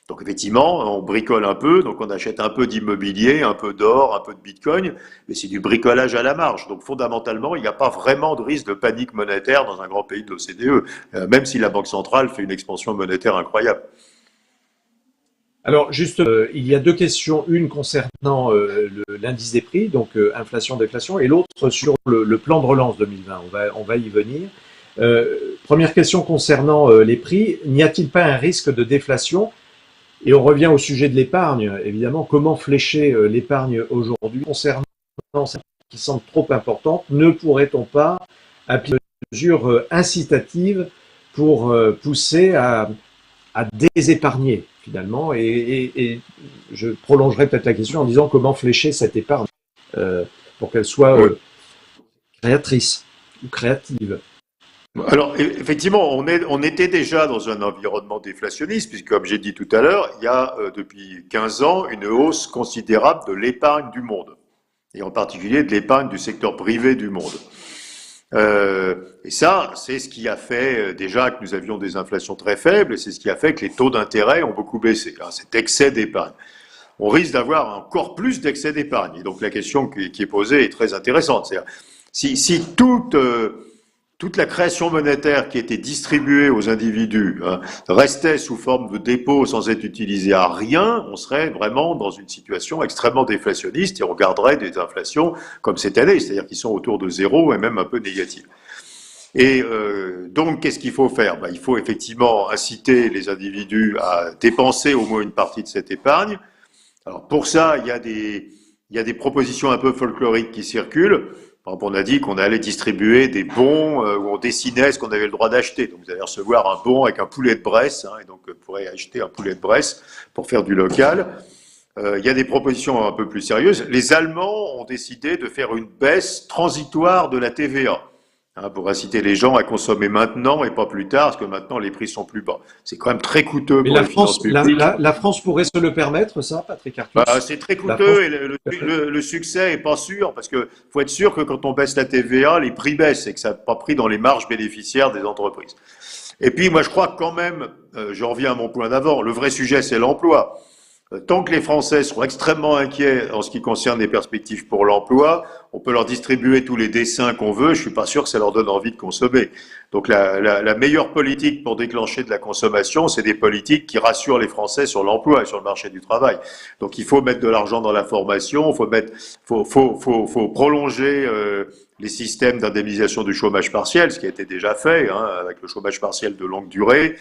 Donc effectivement, on bricole un peu, donc on achète un peu d'immobilier, un peu d'or, un peu de bitcoin, mais c'est du bricolage à la marge. Donc fondamentalement, il n'y a pas vraiment de risque de panique monétaire dans un grand pays de l'OCDE, même si la Banque centrale fait une expansion monétaire incroyable. Alors, juste, il y a deux questions. Une concernant l'indice des prix, donc inflation-déflation, et l'autre sur le plan de relance 2020. On va y venir. Première question concernant les prix. N'y a-t-il pas un risque de déflation? Et on revient au sujet de l'épargne. Évidemment, comment flécher l'épargne aujourd'hui? Concernant celles qui semblent trop importantes, ne pourrait-on pas appliquer des mesures incitatives pour pousser à désépargner finalement, et je prolongerai peut-être la question en disant comment flécher cette épargne pour qu'elle soit créatrice ou créative. Alors, effectivement, on était déjà dans un environnement déflationniste, puisque, comme j'ai dit tout à l'heure, il y a depuis 15 ans une hausse considérable de l'épargne du monde, et en particulier de l'épargne du secteur privé du monde. Et ça, c'est ce qui a fait déjà que nous avions des inflations très faibles, et c'est ce qui a fait que les taux d'intérêt ont beaucoup baissé, cet excès d'épargne. On risque d'avoir encore plus d'excès d'épargne. Et donc la question qui est posée est très intéressante. C'est-à-dire, si toute la création monétaire qui était distribuée aux individus restait sous forme de dépôt sans être utilisée à rien, on serait vraiment dans une situation extrêmement déflationniste et on garderait des inflations comme cette année, c'est-à-dire qui sont autour de zéro et même un peu négatives. Et donc, qu'est-ce qu'il faut faire? Il faut effectivement inciter les individus à dépenser au moins une partie de cette épargne. Alors pour ça, il y a des propositions un peu folkloriques qui circulent. Par exemple, on a dit qu'on allait distribuer des bons où on dessinait ce qu'on avait le droit d'acheter. Donc vous allez recevoir un bon avec un poulet de Bresse, et donc vous pourrez acheter un poulet de Bresse pour faire du local. Il y a des propositions un peu plus sérieuses. Les Allemands ont décidé de faire une baisse transitoire de la TVA. Pour inciter les gens à consommer maintenant et pas plus tard, parce que maintenant les prix sont plus bas. C'est quand même très coûteux pour les finances publiques. La France pourrait se le permettre, ça, Patrick Artus? C'est très coûteux et le succès est pas sûr, parce que faut être sûr que quand on baisse la TVA, les prix baissent et que ça n'a pas pris dans les marges bénéficiaires des entreprises. Et puis moi je crois que quand même, je reviens à mon point d'avant, le vrai sujet c'est l'emploi. Tant que les Français seront extrêmement inquiets en ce qui concerne les perspectives pour l'emploi, on peut leur distribuer tous les dessins qu'on veut, je suis pas sûr que ça leur donne envie de consommer. Donc la meilleure politique pour déclencher de la consommation, c'est des politiques qui rassurent les Français sur l'emploi et sur le marché du travail. Donc il faut mettre de l'argent dans la formation, faut prolonger les systèmes d'indemnisation du chômage partiel, ce qui a été déjà fait avec le chômage partiel de longue durée.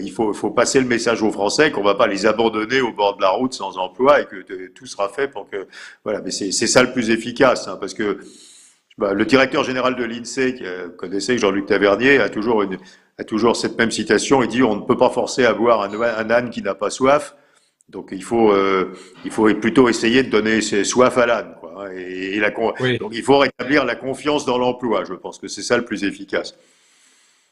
Il faut passer le message aux Français qu'on va pas les abandonner au bord de la route sans emploi et que tout sera fait pour que voilà. Mais c'est ça le plus efficace, parce que le directeur général de l'INSEE, vous connaissez, Jean-Luc Tavernier, a toujours cette même citation. Il dit on ne peut pas forcer à boire un âne qui n'a pas soif. Donc il faut plutôt essayer de donner soif à l'âne, quoi. Oui. Donc il faut rétablir la confiance dans l'emploi. Je pense que c'est ça le plus efficace.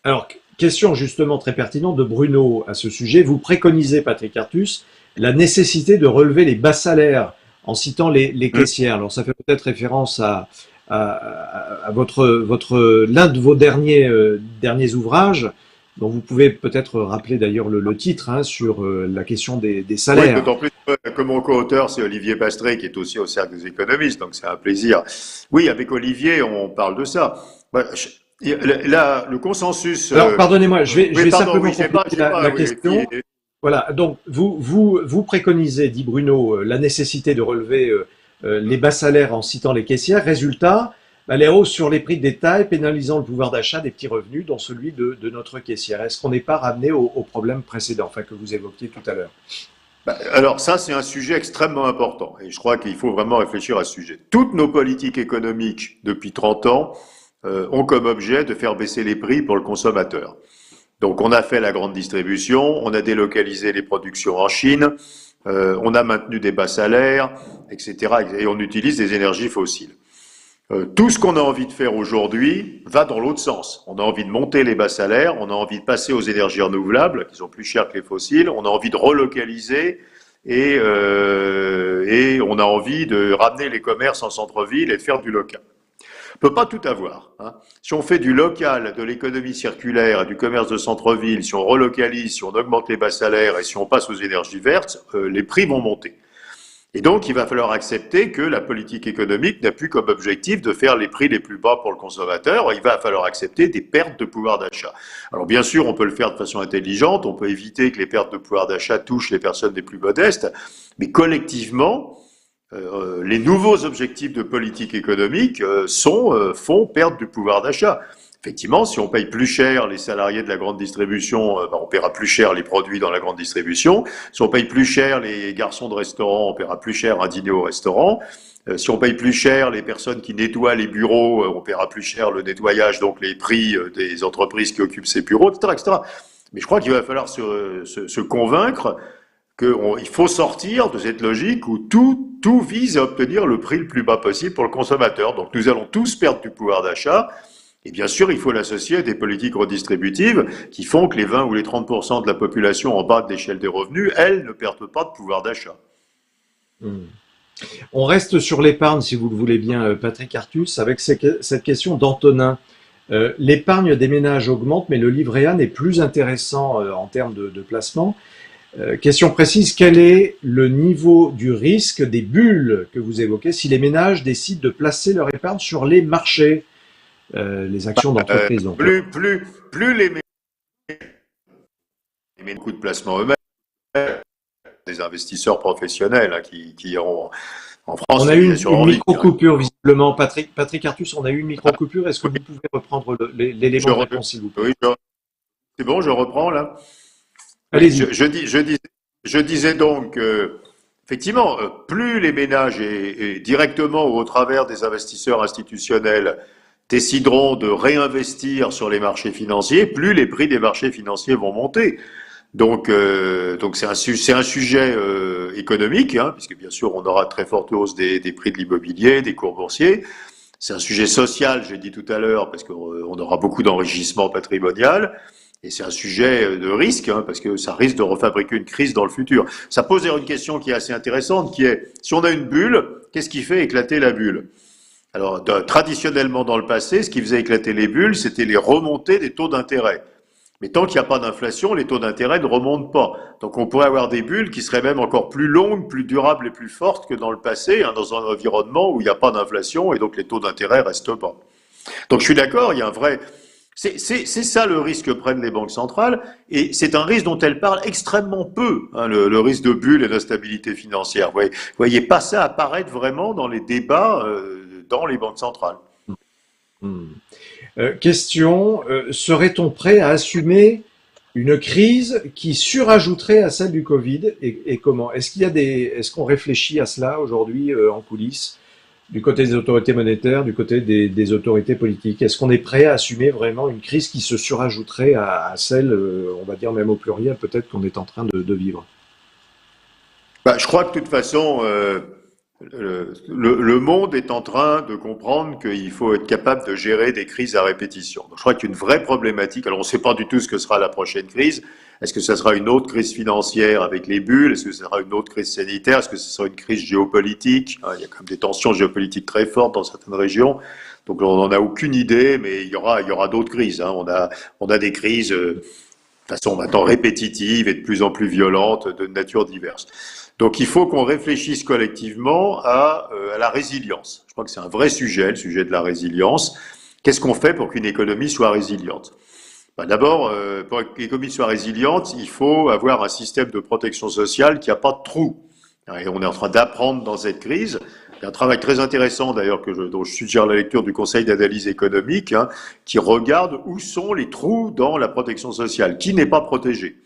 Alors, question justement très pertinente de Bruno à ce sujet. Vous préconisez, Patrick Artus, la nécessité de relever les bas salaires en citant les caissières. Alors, ça fait peut-être référence à l'un de vos derniers ouvrages, dont vous pouvez peut-être rappeler d'ailleurs le titre sur la question des salaires. Oui, d'autant plus que mon co-auteur, c'est Olivier Pastré, qui est aussi au Cercle des économistes, donc c'est un plaisir. Oui, avec Olivier, on parle de ça. Le consensus. Alors, pardonnez-moi, je vais simplement compléter la question. Oui. Voilà, donc vous préconisez, dit Bruno, la nécessité de relever les bas salaires en citant les caissières. Résultat, les hausses sur les prix de détail pénalisant le pouvoir d'achat des petits revenus, dont celui de notre caissière. Est-ce qu'on n'est pas ramené au problème précédent, que vous évoquiez tout à l'heure? Alors ça, c'est un sujet extrêmement important, et je crois qu'il faut vraiment réfléchir à ce sujet. Toutes nos politiques économiques depuis 30 ans ont comme objet de faire baisser les prix pour le consommateur. Donc on a fait la grande distribution, on a délocalisé les productions en Chine, on a maintenu des bas salaires, etc. Et on utilise des énergies fossiles. Tout ce qu'on a envie de faire aujourd'hui va dans l'autre sens. On a envie de monter les bas salaires, on a envie de passer aux énergies renouvelables, qui sont plus chères que les fossiles, on a envie de relocaliser et on a envie de ramener les commerces en centre-ville et de faire du local. On peut pas tout avoir. Hein. Si on fait du local, de l'économie circulaire, du commerce de centre-ville, si on relocalise, si on augmente les bas salaires et si on passe aux énergies vertes, les prix vont monter. Et donc, il va falloir accepter que la politique économique n'a plus comme objectif de faire les prix les plus bas pour le consommateur. Il va falloir accepter des pertes de pouvoir d'achat. Alors, bien sûr, on peut le faire de façon intelligente. On peut éviter que les pertes de pouvoir d'achat touchent les personnes les plus modestes. Mais collectivement, les nouveaux objectifs de politique économique font perdre du pouvoir d'achat. Effectivement, si on paye plus cher les salariés de la grande distribution, on paiera plus cher les produits dans la grande distribution. Si on paye plus cher les garçons de restaurant, on paiera plus cher un dîner au restaurant. Si on paye plus cher les personnes qui nettoient les bureaux, on paiera plus cher le nettoyage, donc les prix des entreprises qui occupent ces bureaux, etc., etc. Mais je crois qu'il va falloir se convaincre qu'il faut sortir de cette logique où tout vise à obtenir le prix le plus bas possible pour le consommateur. Donc nous allons tous perdre du pouvoir d'achat. Et bien sûr, il faut l'associer à des politiques redistributives qui font que les 20 ou les 30% de la population en bas de l'échelle des revenus, elles, ne perdent pas de pouvoir d'achat. On reste sur l'épargne, si vous le voulez bien, Patrick Artus, avec cette question d'Antonin. L'épargne des ménages augmente, mais le livret A n'est plus intéressant en termes de placement. Question précise, quel est le niveau du risque des bulles que vous évoquez si les ménages décident de placer leur épargne sur les marchés, les actions d'entreprise? Plus les beaucoup de placement eux-mêmes, des investisseurs professionnels qui ont en France. On a eu une micro-coupure, visiblement. Patrick Artus, on a eu une micro-coupure. Est-ce que vous pouvez reprendre l'élément de réponse, s'il vous plaît? Oui, c'est bon, je reprends là. Allez-y. Je disais donc, effectivement, plus les ménages et directement ou au travers des investisseurs institutionnels décideront de réinvestir sur les marchés financiers, plus les prix des marchés financiers vont monter. Donc c'est un sujet économique, hein, puisque bien sûr on aura très forte hausse des prix de l'immobilier, des cours boursiers. C'est un sujet social, j'ai dit tout à l'heure, parce qu'on aura beaucoup d'enrichissement patrimonial. Et c'est un sujet de risque, hein, parce que ça risque de refabriquer une crise dans le futur. Ça pose une question qui est assez intéressante, qui est, si on a une bulle, qu'est-ce qui fait éclater la bulle? Alors, traditionnellement dans le passé, ce qui faisait éclater les bulles, c'était les remontées des taux d'intérêt. Mais tant qu'il n'y a pas d'inflation, les taux d'intérêt ne remontent pas. Donc on pourrait avoir des bulles qui seraient même encore plus longues, plus durables et plus fortes que dans le passé, hein, dans un environnement où il n'y a pas d'inflation et donc les taux d'intérêt restent bas. Donc je suis d'accord, il y a un vrai... C'est ça le risque que prennent les banques centrales, et c'est un risque dont elles parlent extrêmement peu, hein, le risque de bulle et d'instabilité financière. Vous voyez pas ça apparaître vraiment dans les débats dans les banques centrales. Question, serait-on prêt à assumer une crise qui surajouterait à celle du Covid, et comment? Est-ce qu'on réfléchit à cela aujourd'hui en coulisses? Du côté des autorités monétaires, du côté des autorités politiques. Est-ce qu'on est prêt à assumer vraiment une crise qui se surajouterait à celle, on va dire même au pluriel, peut-être qu'on est en train de vivre? Je crois que de toute façon, le monde est en train de comprendre qu'il faut être capable de gérer des crises à répétition. Donc, je crois qu'une vraie problématique, alors on ne sait pas du tout ce que sera la prochaine crise. Est-ce que ça sera une autre crise financière avec les bulles? Est-ce que ça sera une autre crise sanitaire? Est-ce que ce sera une crise géopolitique? Il y a quand même des tensions géopolitiques très fortes dans certaines régions. Donc on n'en a aucune idée, mais il y aura d'autres crises. Hein. On a des crises de façon maintenant répétitive et de plus en plus violentes de nature diverse. Donc il faut qu'on réfléchisse collectivement à la résilience. Je crois que c'est un vrai sujet, le sujet de la résilience. Qu'est-ce qu'on fait pour qu'une économie soit résiliente? D'abord, pour qu'une économie soit résiliente, il faut avoir un système de protection sociale qui n'a pas de trous. Et on est en train d'apprendre dans cette crise. Il y a un travail très intéressant d'ailleurs dont je suggère la lecture du Conseil d'analyse économique, hein, qui regarde où sont les trous dans la protection sociale, qui n'est pas protégé.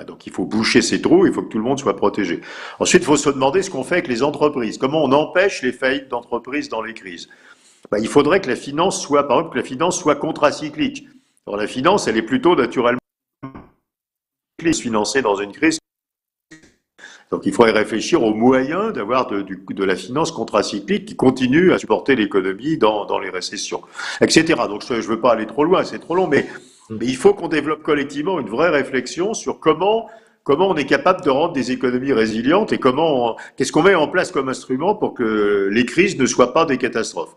Donc il faut boucher ces trous, il faut que tout le monde soit protégé. Ensuite, il faut se demander ce qu'on fait avec les entreprises. Comment on empêche les faillites d'entreprises dans les crises? Il faudrait que la finance soit, par exemple, que la finance soit contracyclique. Alors la finance, elle est plutôt naturellement financée dans une crise Donc il faudrait réfléchir aux moyens d'avoir de la finance contracyclique qui continue à supporter l'économie dans les récessions, etc. Donc je ne veux pas aller trop loin, c'est trop long, mais il faut qu'on développe collectivement une vraie réflexion sur comment on est capable de rendre des économies résilientes et qu'est-ce qu'on met en place comme instrument pour que les crises ne soient pas des catastrophes.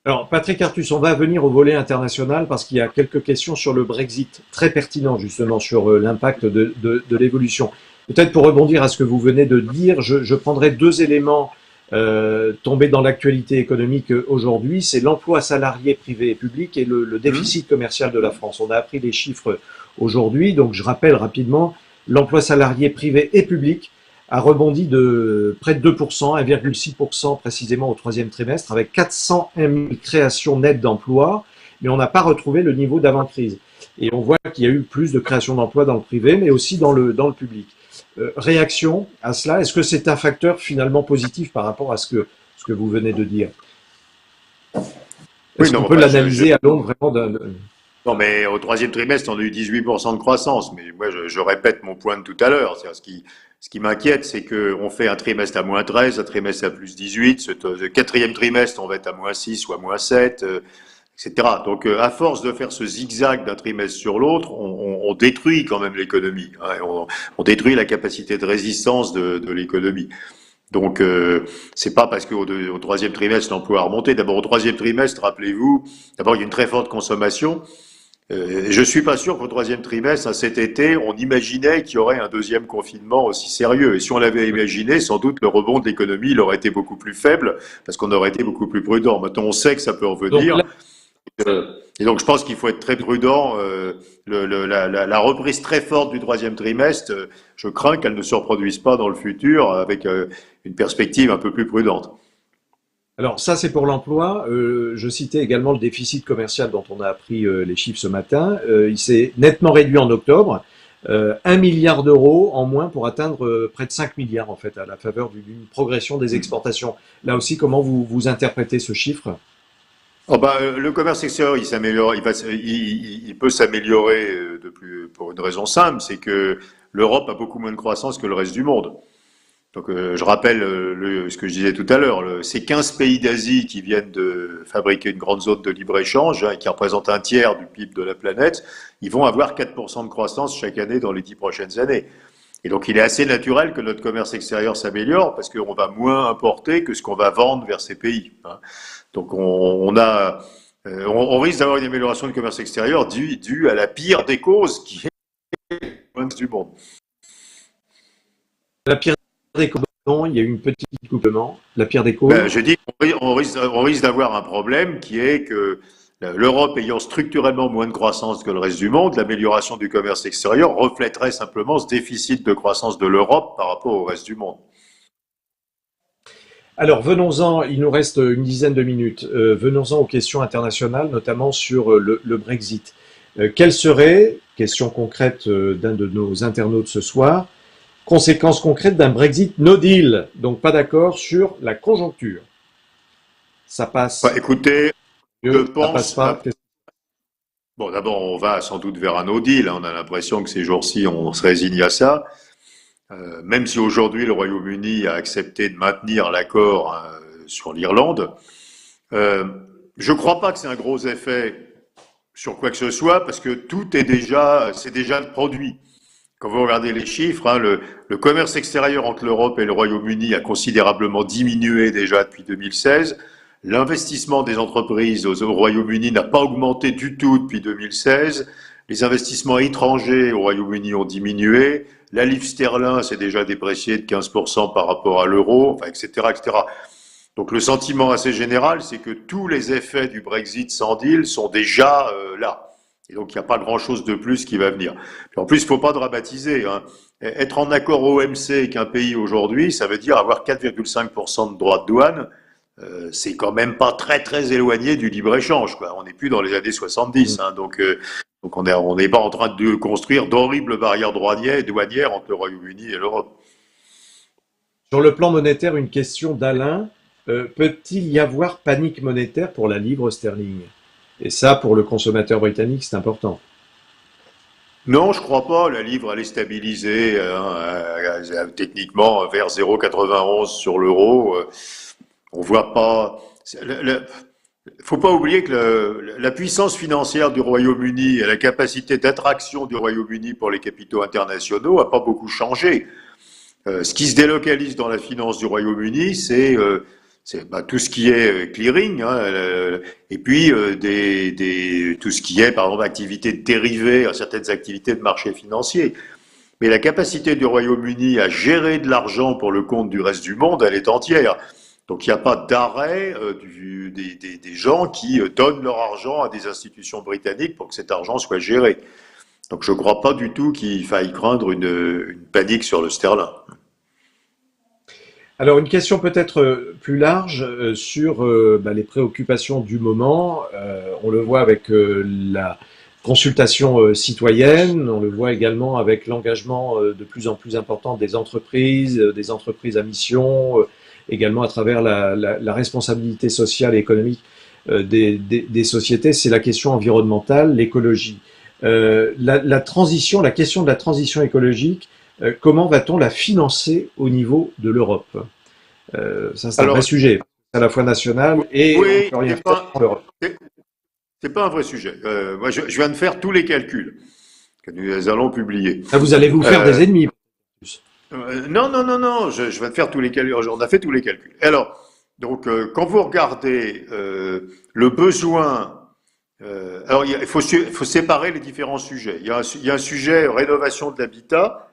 Alors, Patrick Artus, on va venir au volet international parce qu'il y a quelques questions sur le Brexit, très pertinentes justement sur l'impact de l'évolution. Peut-être pour rebondir à ce que vous venez de dire, je prendrai deux éléments tombés dans l'actualité économique aujourd'hui, c'est l'emploi salarié privé et public et le déficit commercial de la France. On a appris les chiffres aujourd'hui, donc je rappelle rapidement, l'emploi salarié privé et public a rebondi de près de 2%, 1,6% précisément au troisième trimestre, avec 401 000 créations nettes d'emplois, mais on n'a pas retrouvé le niveau d'avant-crise. Et on voit qu'il y a eu plus de créations d'emplois dans le privé, mais aussi dans le public. Réaction à cela, est-ce que c'est un facteur finalement positif par rapport à ce que vous venez de dire? Est-ce qu'on peut l'analyser à l'aune vraiment Non, mais au troisième trimestre, on a eu 18% de croissance. Mais moi, je répète mon point de tout à l'heure. Ce qui m'inquiète, c'est qu'on fait un trimestre à moins 13, un trimestre à plus 18. Ce quatrième trimestre, on va être à moins 6 ou à moins 7, etc. Donc, à force de faire ce zigzag d'un trimestre sur l'autre, on détruit quand même l'économie. Hein, on détruit la capacité de résistance de l'économie. Donc, c'est pas parce qu'au troisième trimestre, l'emploi a remonté. D'abord, au troisième trimestre, rappelez-vous, d'abord, il y a une très forte consommation. Je suis pas sûr qu'au troisième trimestre, cet été, on imaginait qu'il y aurait un deuxième confinement aussi sérieux. Et si on l'avait imaginé, sans doute le rebond de l'économie, il aurait été beaucoup plus faible, parce qu'on aurait été beaucoup plus prudent. Maintenant, on sait que ça peut revenir. Et donc, je pense qu'il faut être très prudent. La reprise très forte du troisième trimestre, je crains qu'elle ne se reproduise pas dans le futur avec une perspective un peu plus prudente. Alors ça, c'est pour l'emploi. Je citais également le déficit commercial dont on a appris les chiffres ce matin. Il s'est nettement réduit en octobre. 1 milliard d'euros en moins pour atteindre près de 5 milliards en fait à la faveur d'une progression des exportations. Là aussi, comment vous interprétez ce chiffre? Oh bah, le commerce extérieur, il s'améliore, il peut s'améliorer pour une raison simple, c'est que l'Europe a beaucoup moins de croissance que le reste du monde. Donc, je rappelle ce que je disais tout à l'heure, ces 15 pays d'Asie qui viennent de fabriquer une grande zone de libre-échange, hein, et qui représentent un tiers du PIB de la planète, ils vont avoir 4% de croissance chaque année dans les 10 prochaines années. Et donc, il est assez naturel que notre commerce extérieur s'améliore parce qu'on va moins importer que ce qu'on va vendre vers ces pays. Hein. Donc, on risque d'avoir une amélioration du commerce extérieur due à la pire des causes qui est le reste du monde. La pire des causes, il y a eu une petite couplement. La pire des causes. Je dis qu'on risque d'avoir un problème qui est que l'Europe ayant structurellement moins de croissance que le reste du monde, l'amélioration du commerce extérieur reflèterait simplement ce déficit de croissance de l'Europe par rapport au reste du monde. Alors venons-en, il nous reste une dizaine de minutes. Venons-en aux questions internationales, notamment sur le Brexit. Quelles seraient, question concrète d'un de nos internautes ce soir, conséquences concrètes d'un Brexit no deal, donc pas d'accord sur la conjoncture? Ça passe. Bah, écoutez, je pense. Ça passe pas. Bon, d'abord, on va sans doute vers un no deal. On a l'impression que ces jours-ci, on se résigne à ça. Même si aujourd'hui le Royaume-Uni a accepté de maintenir l'accord sur l'Irlande, je ne crois pas que c'est un gros effet sur quoi que ce soit parce que c'est déjà produit. Quand vous regardez les chiffres, hein, le commerce extérieur entre l'Europe et le Royaume-Uni a considérablement diminué déjà depuis 2016. L'investissement des entreprises au Royaume-Uni n'a pas augmenté du tout depuis 2016. Les investissements étrangers au Royaume-Uni ont diminué. La livre sterling s'est déjà dépréciée de 15% par rapport à l'euro, enfin, etc., etc. Donc le sentiment assez général, c'est que tous les effets du Brexit sans deal sont déjà là. Et donc, il n'y a pas grand-chose de plus qui va venir. Puis en plus, il ne faut pas dramatiser. Hein. Être en accord OMC avec un pays aujourd'hui, ça veut dire avoir 4,5% de droits de douane. C'est quand même pas très, très éloigné du libre-échange, quoi. On n'est plus dans les années 70. Hein. Donc on n'est pas en train de construire d'horribles barrières douanières entre le Royaume-Uni et l'Europe. Sur le plan monétaire, une question d'Alain. Peut-il y avoir panique monétaire pour la livre sterling? Et ça, pour le consommateur britannique, c'est important. Non, je crois pas. La livre, elle est stabilisée techniquement vers 0,91 sur l'euro. On voit pas. Faut pas oublier que la puissance financière du Royaume-Uni et la capacité d'attraction du Royaume-Uni pour les capitaux internationaux a pas beaucoup changé. Ce qui se délocalise dans la finance du Royaume-Uni, c'est tout ce qui est clearing, hein, et puis tout ce qui est, par exemple, activités dérivées, certaines activités de marché financier. Mais la capacité du Royaume-Uni à gérer de l'argent pour le compte du reste du monde, elle est entière. Donc il n'y a pas d'arrêt des gens qui donnent leur argent à des institutions britanniques pour que cet argent soit géré. Donc je ne crois pas du tout qu'il faille craindre une panique sur le sterling. Alors une question peut-être plus large sur les préoccupations du moment. On le voit avec la consultation citoyenne, on le voit également avec l'engagement de plus en plus important des entreprises à mission, également à travers la responsabilité sociale et économique des sociétés. C'est la question environnementale, l'écologie. La transition, la question de la transition écologique, comment va-t-on la financer au niveau de l'Europe? Ça, c'est un vrai sujet, à la fois national et on oui, ne peut rien faire en Europe. c'est pas un vrai sujet. Moi, je viens de faire tous les calculs que nous allons publier. Là, vous allez vous faire des ennemis. Non, non, non, non, je viens de faire tous les calculs. On a fait tous les calculs. Alors, donc, quand vous regardez le besoin, alors il faut séparer les différents sujets. Il y a un sujet rénovation de l'habitat,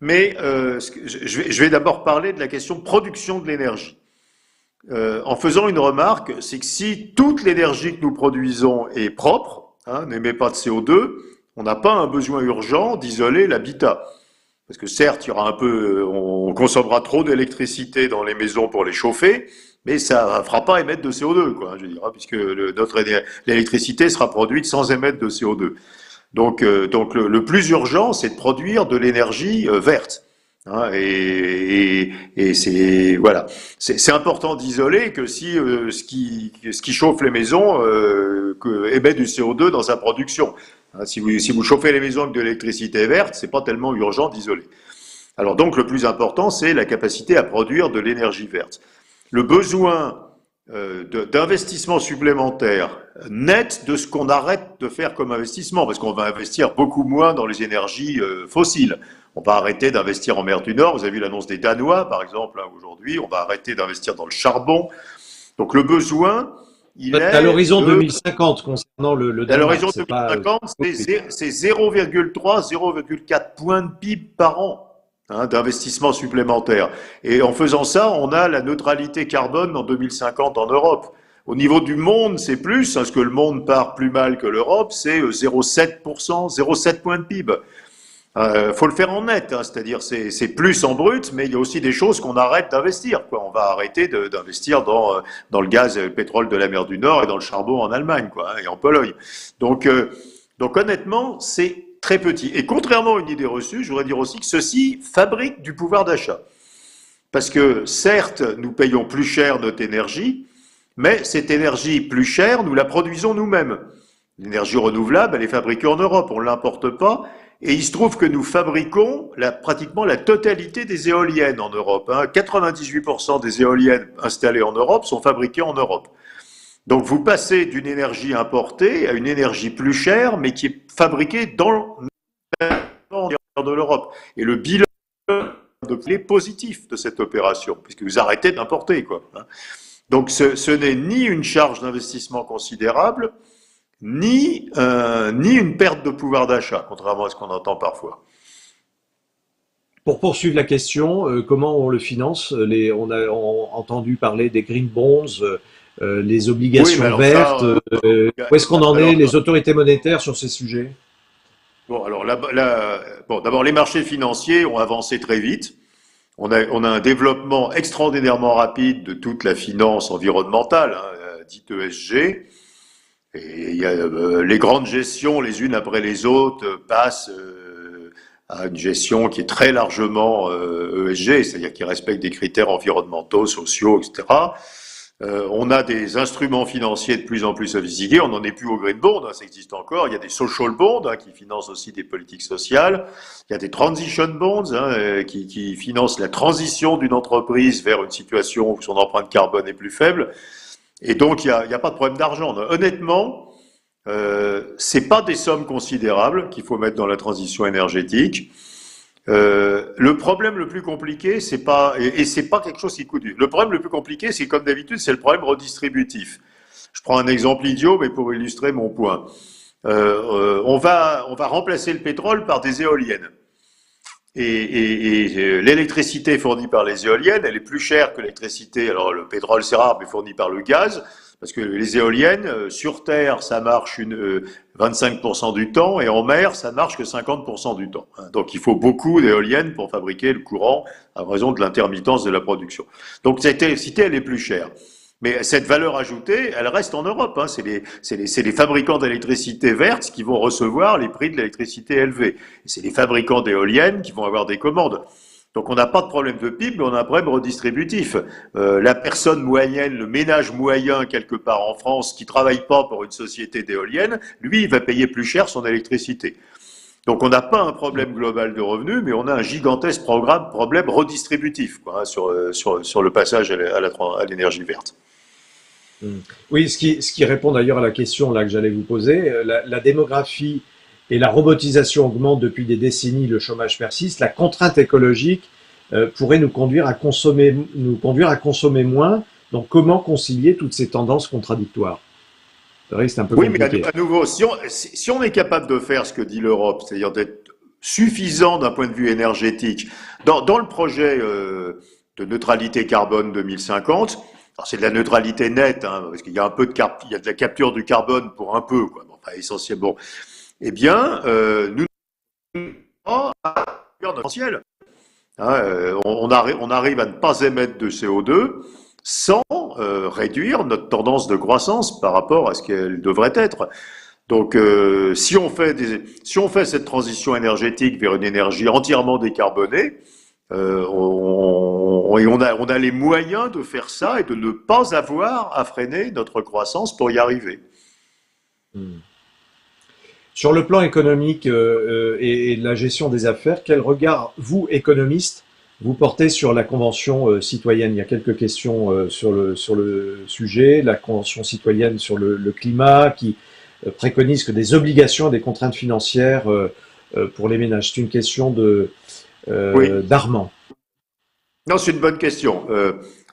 mais je vais d'abord parler de la question production de l'énergie. En faisant une remarque, c'est que si toute l'énergie que nous produisons est propre, hein, n'émet pas de CO2, on n'a pas un besoin urgent d'isoler l'habitat. Parce que certes, il y aura on consommera trop d'électricité dans les maisons pour les chauffer, mais ça ne fera pas émettre de CO2, quoi, je veux dire, hein, puisque l'électricité sera produite sans émettre de CO2. Donc le plus urgent, c'est de produire de l'énergie verte. Hein, et c'est voilà, c'est important d'isoler que si ce qui chauffe les maisons émet du CO2 dans sa production. Hein, si vous chauffez les maisons avec de l'électricité verte, c'est pas tellement urgent d'isoler. Alors donc le plus important, c'est la capacité à produire de l'énergie verte. Le besoin d'investissement supplémentaire net de ce qu'on arrête de faire comme investissement, parce qu'on va investir beaucoup moins dans les énergies fossiles. On va arrêter d'investir en mer du Nord. Vous avez vu l'annonce des Danois, par exemple, hein, aujourd'hui. On va arrêter d'investir dans le charbon. Donc le besoin, il est à l'horizon 2050 concernant le à Danemark. l'horizon 2050, c'est 0,3-0,4 points de PIB par an. Hein, d'investissement supplémentaire. Et en faisant ça, on a la neutralité carbone en 2050 en Europe. Au niveau du monde, c'est plus, parce que le monde part plus mal que l'Europe, c'est 0,7%, 0,7 points de PIB. Faut le faire en net, hein, c'est-à-dire c'est plus en brut, mais il y a aussi des choses qu'on arrête d'investir, quoi. On va arrêter d'investir dans le gaz et le pétrole de la mer du Nord et dans le charbon en Allemagne, quoi, hein, et en Pologne. Donc honnêtement, c'est très petit. Et contrairement à une idée reçue, je voudrais dire aussi que ceci fabrique du pouvoir d'achat. Parce que certes, nous payons plus cher notre énergie, mais cette énergie plus chère, nous la produisons nous-mêmes. L'énergie renouvelable, elle est fabriquée en Europe, on ne l'importe pas. Et il se trouve que nous fabriquons pratiquement la totalité des éoliennes en Europe. Hein. 98% des éoliennes installées en Europe sont fabriquées en Europe. Donc vous passez d'une énergie importée à une énergie plus chère, mais qui est fabriquée dans de l'Europe. Et le bilan est positif de cette opération, puisque vous arrêtez d'importer, quoi. Donc ce n'est ni une charge d'investissement considérable, ni une perte de pouvoir d'achat, contrairement à ce qu'on entend parfois. Pour poursuivre la question, comment on le finance? On a entendu parler des green bonds, les obligations vertes. Où est-ce qu'on en est, les autorités monétaires sur ces sujets? Bon, alors d'abord, les marchés financiers ont avancé très vite. On a un développement extraordinairement rapide de toute la finance environnementale, hein, dite ESG. Et il y a les grandes gestions, les unes après les autres, passent à une gestion qui est très largement ESG, c'est-à-dire qui respecte des critères environnementaux, sociaux, etc. On a des instruments financiers de plus en plus sophistiqués. On n'en est plus au green bond, ça existe encore. Il y a des social bonds qui financent aussi des politiques sociales. Il y a des transition bonds qui financent la transition d'une entreprise vers une situation où son empreinte carbone est plus faible. Et donc il y a pas de problème d'argent. Honnêtement, c'est pas des sommes considérables qu'il faut mettre dans la transition énergétique. Le problème le plus compliqué, c'est pas et c'est pas quelque chose qui coûte. Le problème le plus compliqué, c'est comme d'habitude, c'est le problème redistributif. Je prends un exemple idiot, mais pour illustrer mon point. On va remplacer le pétrole par des éoliennes. Et l'électricité fournie par les éoliennes, elle est plus chère que l'électricité. Alors le pétrole c'est rare, mais fourni par le gaz. Parce que les éoliennes, sur Terre, ça marche 25% du temps, et en mer, ça ne marche que 50% du temps. Donc il faut beaucoup d'éoliennes pour fabriquer le courant, à raison de l'intermittence de la production. Donc cette électricité, elle est plus chère. Mais cette valeur ajoutée, elle reste en Europe. C'est les fabricants d'électricité verte qui vont recevoir les prix de l'électricité élevés. C'est les fabricants d'éoliennes qui vont avoir des commandes. Donc on n'a pas de problème de PIB, mais on a un problème redistributif. La personne moyenne, le ménage moyen quelque part en France qui travaille pas pour une société d'éoliennes, lui, il va payer plus cher son électricité. Donc on n'a pas un problème global de revenus, mais on a un gigantesque problème redistributif sur le passage à l'énergie verte. Oui, ce qui répond d'ailleurs à la question là que j'allais vous poser. La démographie et la robotisation augmentent depuis des décennies, le chômage persiste, la contrainte écologique pourrait nous conduire à consommer moins. Donc comment concilier toutes ces tendances contradictoires? C'est un peu Oui, compliqué. mais à nouveau, si on est capable de faire ce que dit l'Europe, c'est-à-dire d'être suffisant d'un point de vue énergétique, dans le projet de neutralité carbone 2050, alors c'est de la neutralité nette, parce qu'il y a un peu il y a de la capture du carbone pour un peu, quoi, bon, pas essentiellement. Eh bien, nous n'avons pas notre potentiel. On arrive à ne pas émettre de CO2 sans réduire notre tendance de croissance par rapport à ce qu'elle devrait être. Donc, si on fait cette transition énergétique vers une énergie entièrement décarbonée, on a les moyens de faire ça et de ne pas avoir à freiner notre croissance pour y arriver. Sur le plan économique et de la gestion des affaires, quel regard, vous, économiste, vous portez sur la Convention citoyenne? Il y a quelques questions sur le sujet. La Convention citoyenne sur le climat qui préconise que des obligations et des contraintes financières pour les ménages. C'est une question Oui. d'Armand. Non, c'est une bonne question.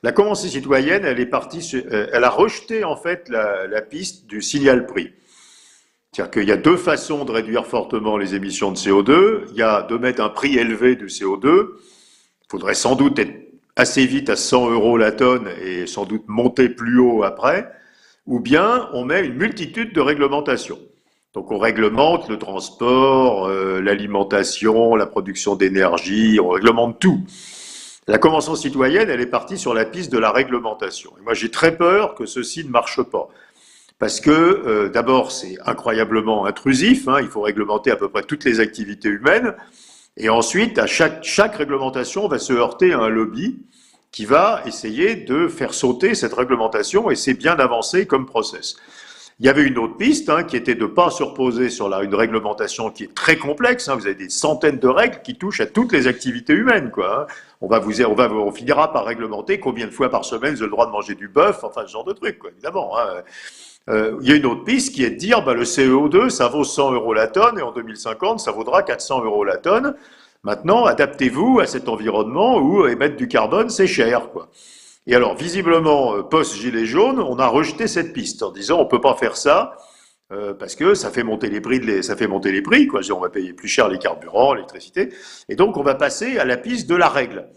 La Convention citoyenne, elle a rejeté en fait la piste du signal prix. C'est-à-dire qu'il y a deux façons de réduire fortement les émissions de CO2. Il y a de mettre un prix élevé du CO2. Il faudrait sans doute être assez vite à 100 € la tonne et sans doute monter plus haut après. Ou bien on met une multitude de réglementations. Donc on réglemente le transport, l'alimentation, la production d'énergie, on réglemente tout. La Convention citoyenne, elle est partie sur la piste de la réglementation. Et moi j'ai très peur que ceci ne marche pas. Parce que d'abord c'est incroyablement intrusif, il faut réglementer à peu près toutes les activités humaines, et ensuite à chaque réglementation on va se heurter à un lobby qui va essayer de faire sauter cette réglementation, et c'est bien avancé comme process. Il y avait une autre piste qui était de ne pas se reposer sur une réglementation qui est très complexe. Vous avez des centaines de règles qui touchent à toutes les activités humaines, quoi. On finira par réglementer combien de fois par semaine vous avez le droit de manger du bœuf, enfin ce genre de trucs, quoi, évidemment. Il y a une autre piste qui est de dire le CO2 ça vaut 100 € la tonne et en 2050 ça vaudra 400 € la tonne. Maintenant, adaptez-vous à cet environnement où émettre du carbone c'est cher, quoi. Et alors visiblement post-gilet jaune, on a rejeté cette piste en disant on peut pas faire ça parce que ça fait monter les prix, quoi. On va payer plus cher les carburants, l'électricité, et donc on va passer à la piste de la règle.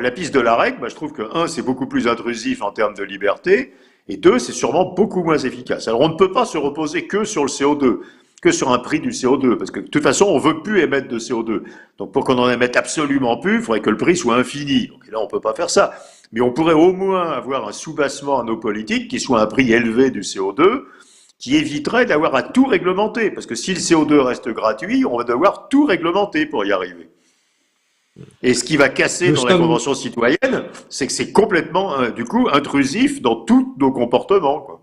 La piste de la règle, je trouve que c'est beaucoup plus intrusif en termes de liberté. Et deux, c'est sûrement beaucoup moins efficace. Alors on ne peut pas se reposer que sur le CO2, que sur un prix du CO2, parce que de toute façon, on veut plus émettre de CO2. Donc pour qu'on en émette absolument plus, il faudrait que le prix soit infini. Donc là, on peut pas faire ça. Mais on pourrait au moins avoir un soubassement à nos politiques qui soit un prix élevé du CO2, qui éviterait d'avoir à tout réglementer. Parce que si le CO2 reste gratuit, on va devoir tout réglementer pour y arriver. Et ce qui va casser Nous dans la sommes, Convention citoyenne, c'est que c'est complètement, du coup, intrusif dans tous nos comportements, quoi.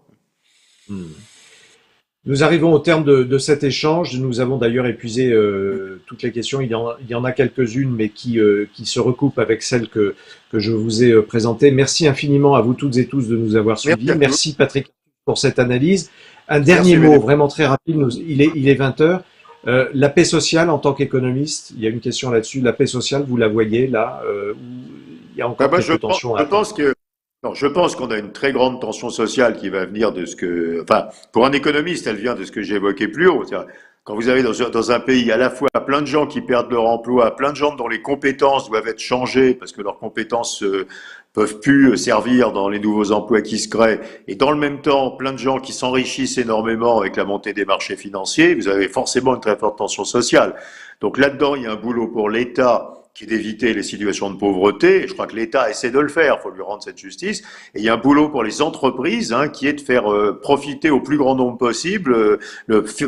Hmm. Nous arrivons au terme de cet échange. Nous avons d'ailleurs épuisé toutes les questions. Il y en a quelques-unes, mais qui se recoupent avec celles que je vous ai présentées. Merci infiniment à vous toutes et tous de nous avoir Merci suivis. à tous. Merci Patrick pour cette analyse. Un dernier Merci, mot, Emmanuel. vraiment très rapide. Il est 20 heures. La paix sociale en tant qu'économiste, il y a une question là-dessus. La paix sociale, vous la voyez là, où il y a Ben, encore moi, quelques tensions à je atteindre. pense que, non, je pense qu'on a une très grande tension sociale qui va venir de ce que, enfin, pour un économiste, elle vient de ce que j'ai évoqué plus haut. C'est-à-dire, quand vous avez dans un pays à la fois plein de gens qui perdent leur emploi, plein de gens dont les compétences doivent être changées parce que leurs compétences peuvent plus servir dans les nouveaux emplois qui se créent, et dans le même temps, plein de gens qui s'enrichissent énormément avec la montée des marchés financiers, vous avez forcément une très forte tension sociale. Donc là-dedans, il y a un boulot pour l'État qui est d'éviter les situations de pauvreté. Et je crois que l'État essaie de le faire, il faut lui rendre cette justice. Et il y a un boulot pour les entreprises, qui est de faire profiter au plus grand nombre possible,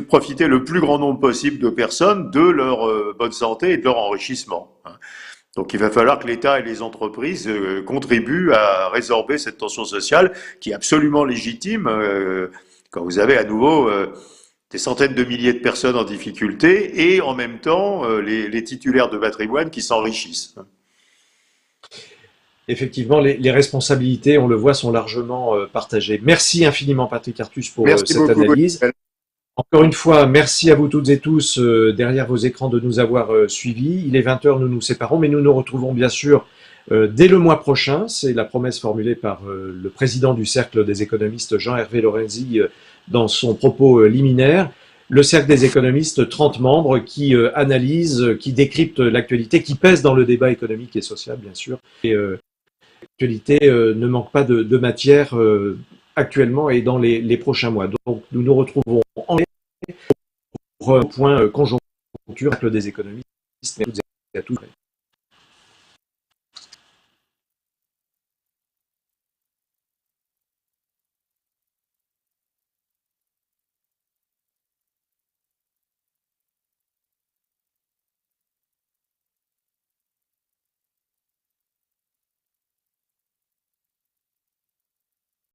profiter le plus grand nombre possible de personnes de leur bonne santé et de leur enrichissement. Donc il va falloir que l'État et les entreprises contribuent à résorber cette tension sociale qui est absolument légitime quand vous avez à nouveau des centaines de milliers de personnes en difficulté et en même temps les titulaires de patrimoine qui s'enrichissent. Effectivement, les responsabilités, on le voit, sont largement partagées. Merci infiniment, Patrick Artus, pour Merci cette beaucoup. analyse. Encore une fois, merci à vous toutes et tous derrière vos écrans de nous avoir suivis. Il est 20 heures, nous nous séparons, mais nous nous retrouvons bien sûr dès le mois prochain. C'est la promesse formulée par le président du Cercle des économistes, Jean-Hervé Lorenzi, dans son propos liminaire. Le Cercle des économistes, 30 membres qui analysent, qui décryptent l'actualité, qui pèsent dans le débat économique et social, bien sûr. Et l'actualité ne manque pas de matière actuellement et dans les prochains mois. Donc nous nous retrouvons en mai pour un point conjoncture avec le des économistes. Merci à toutes et à tous.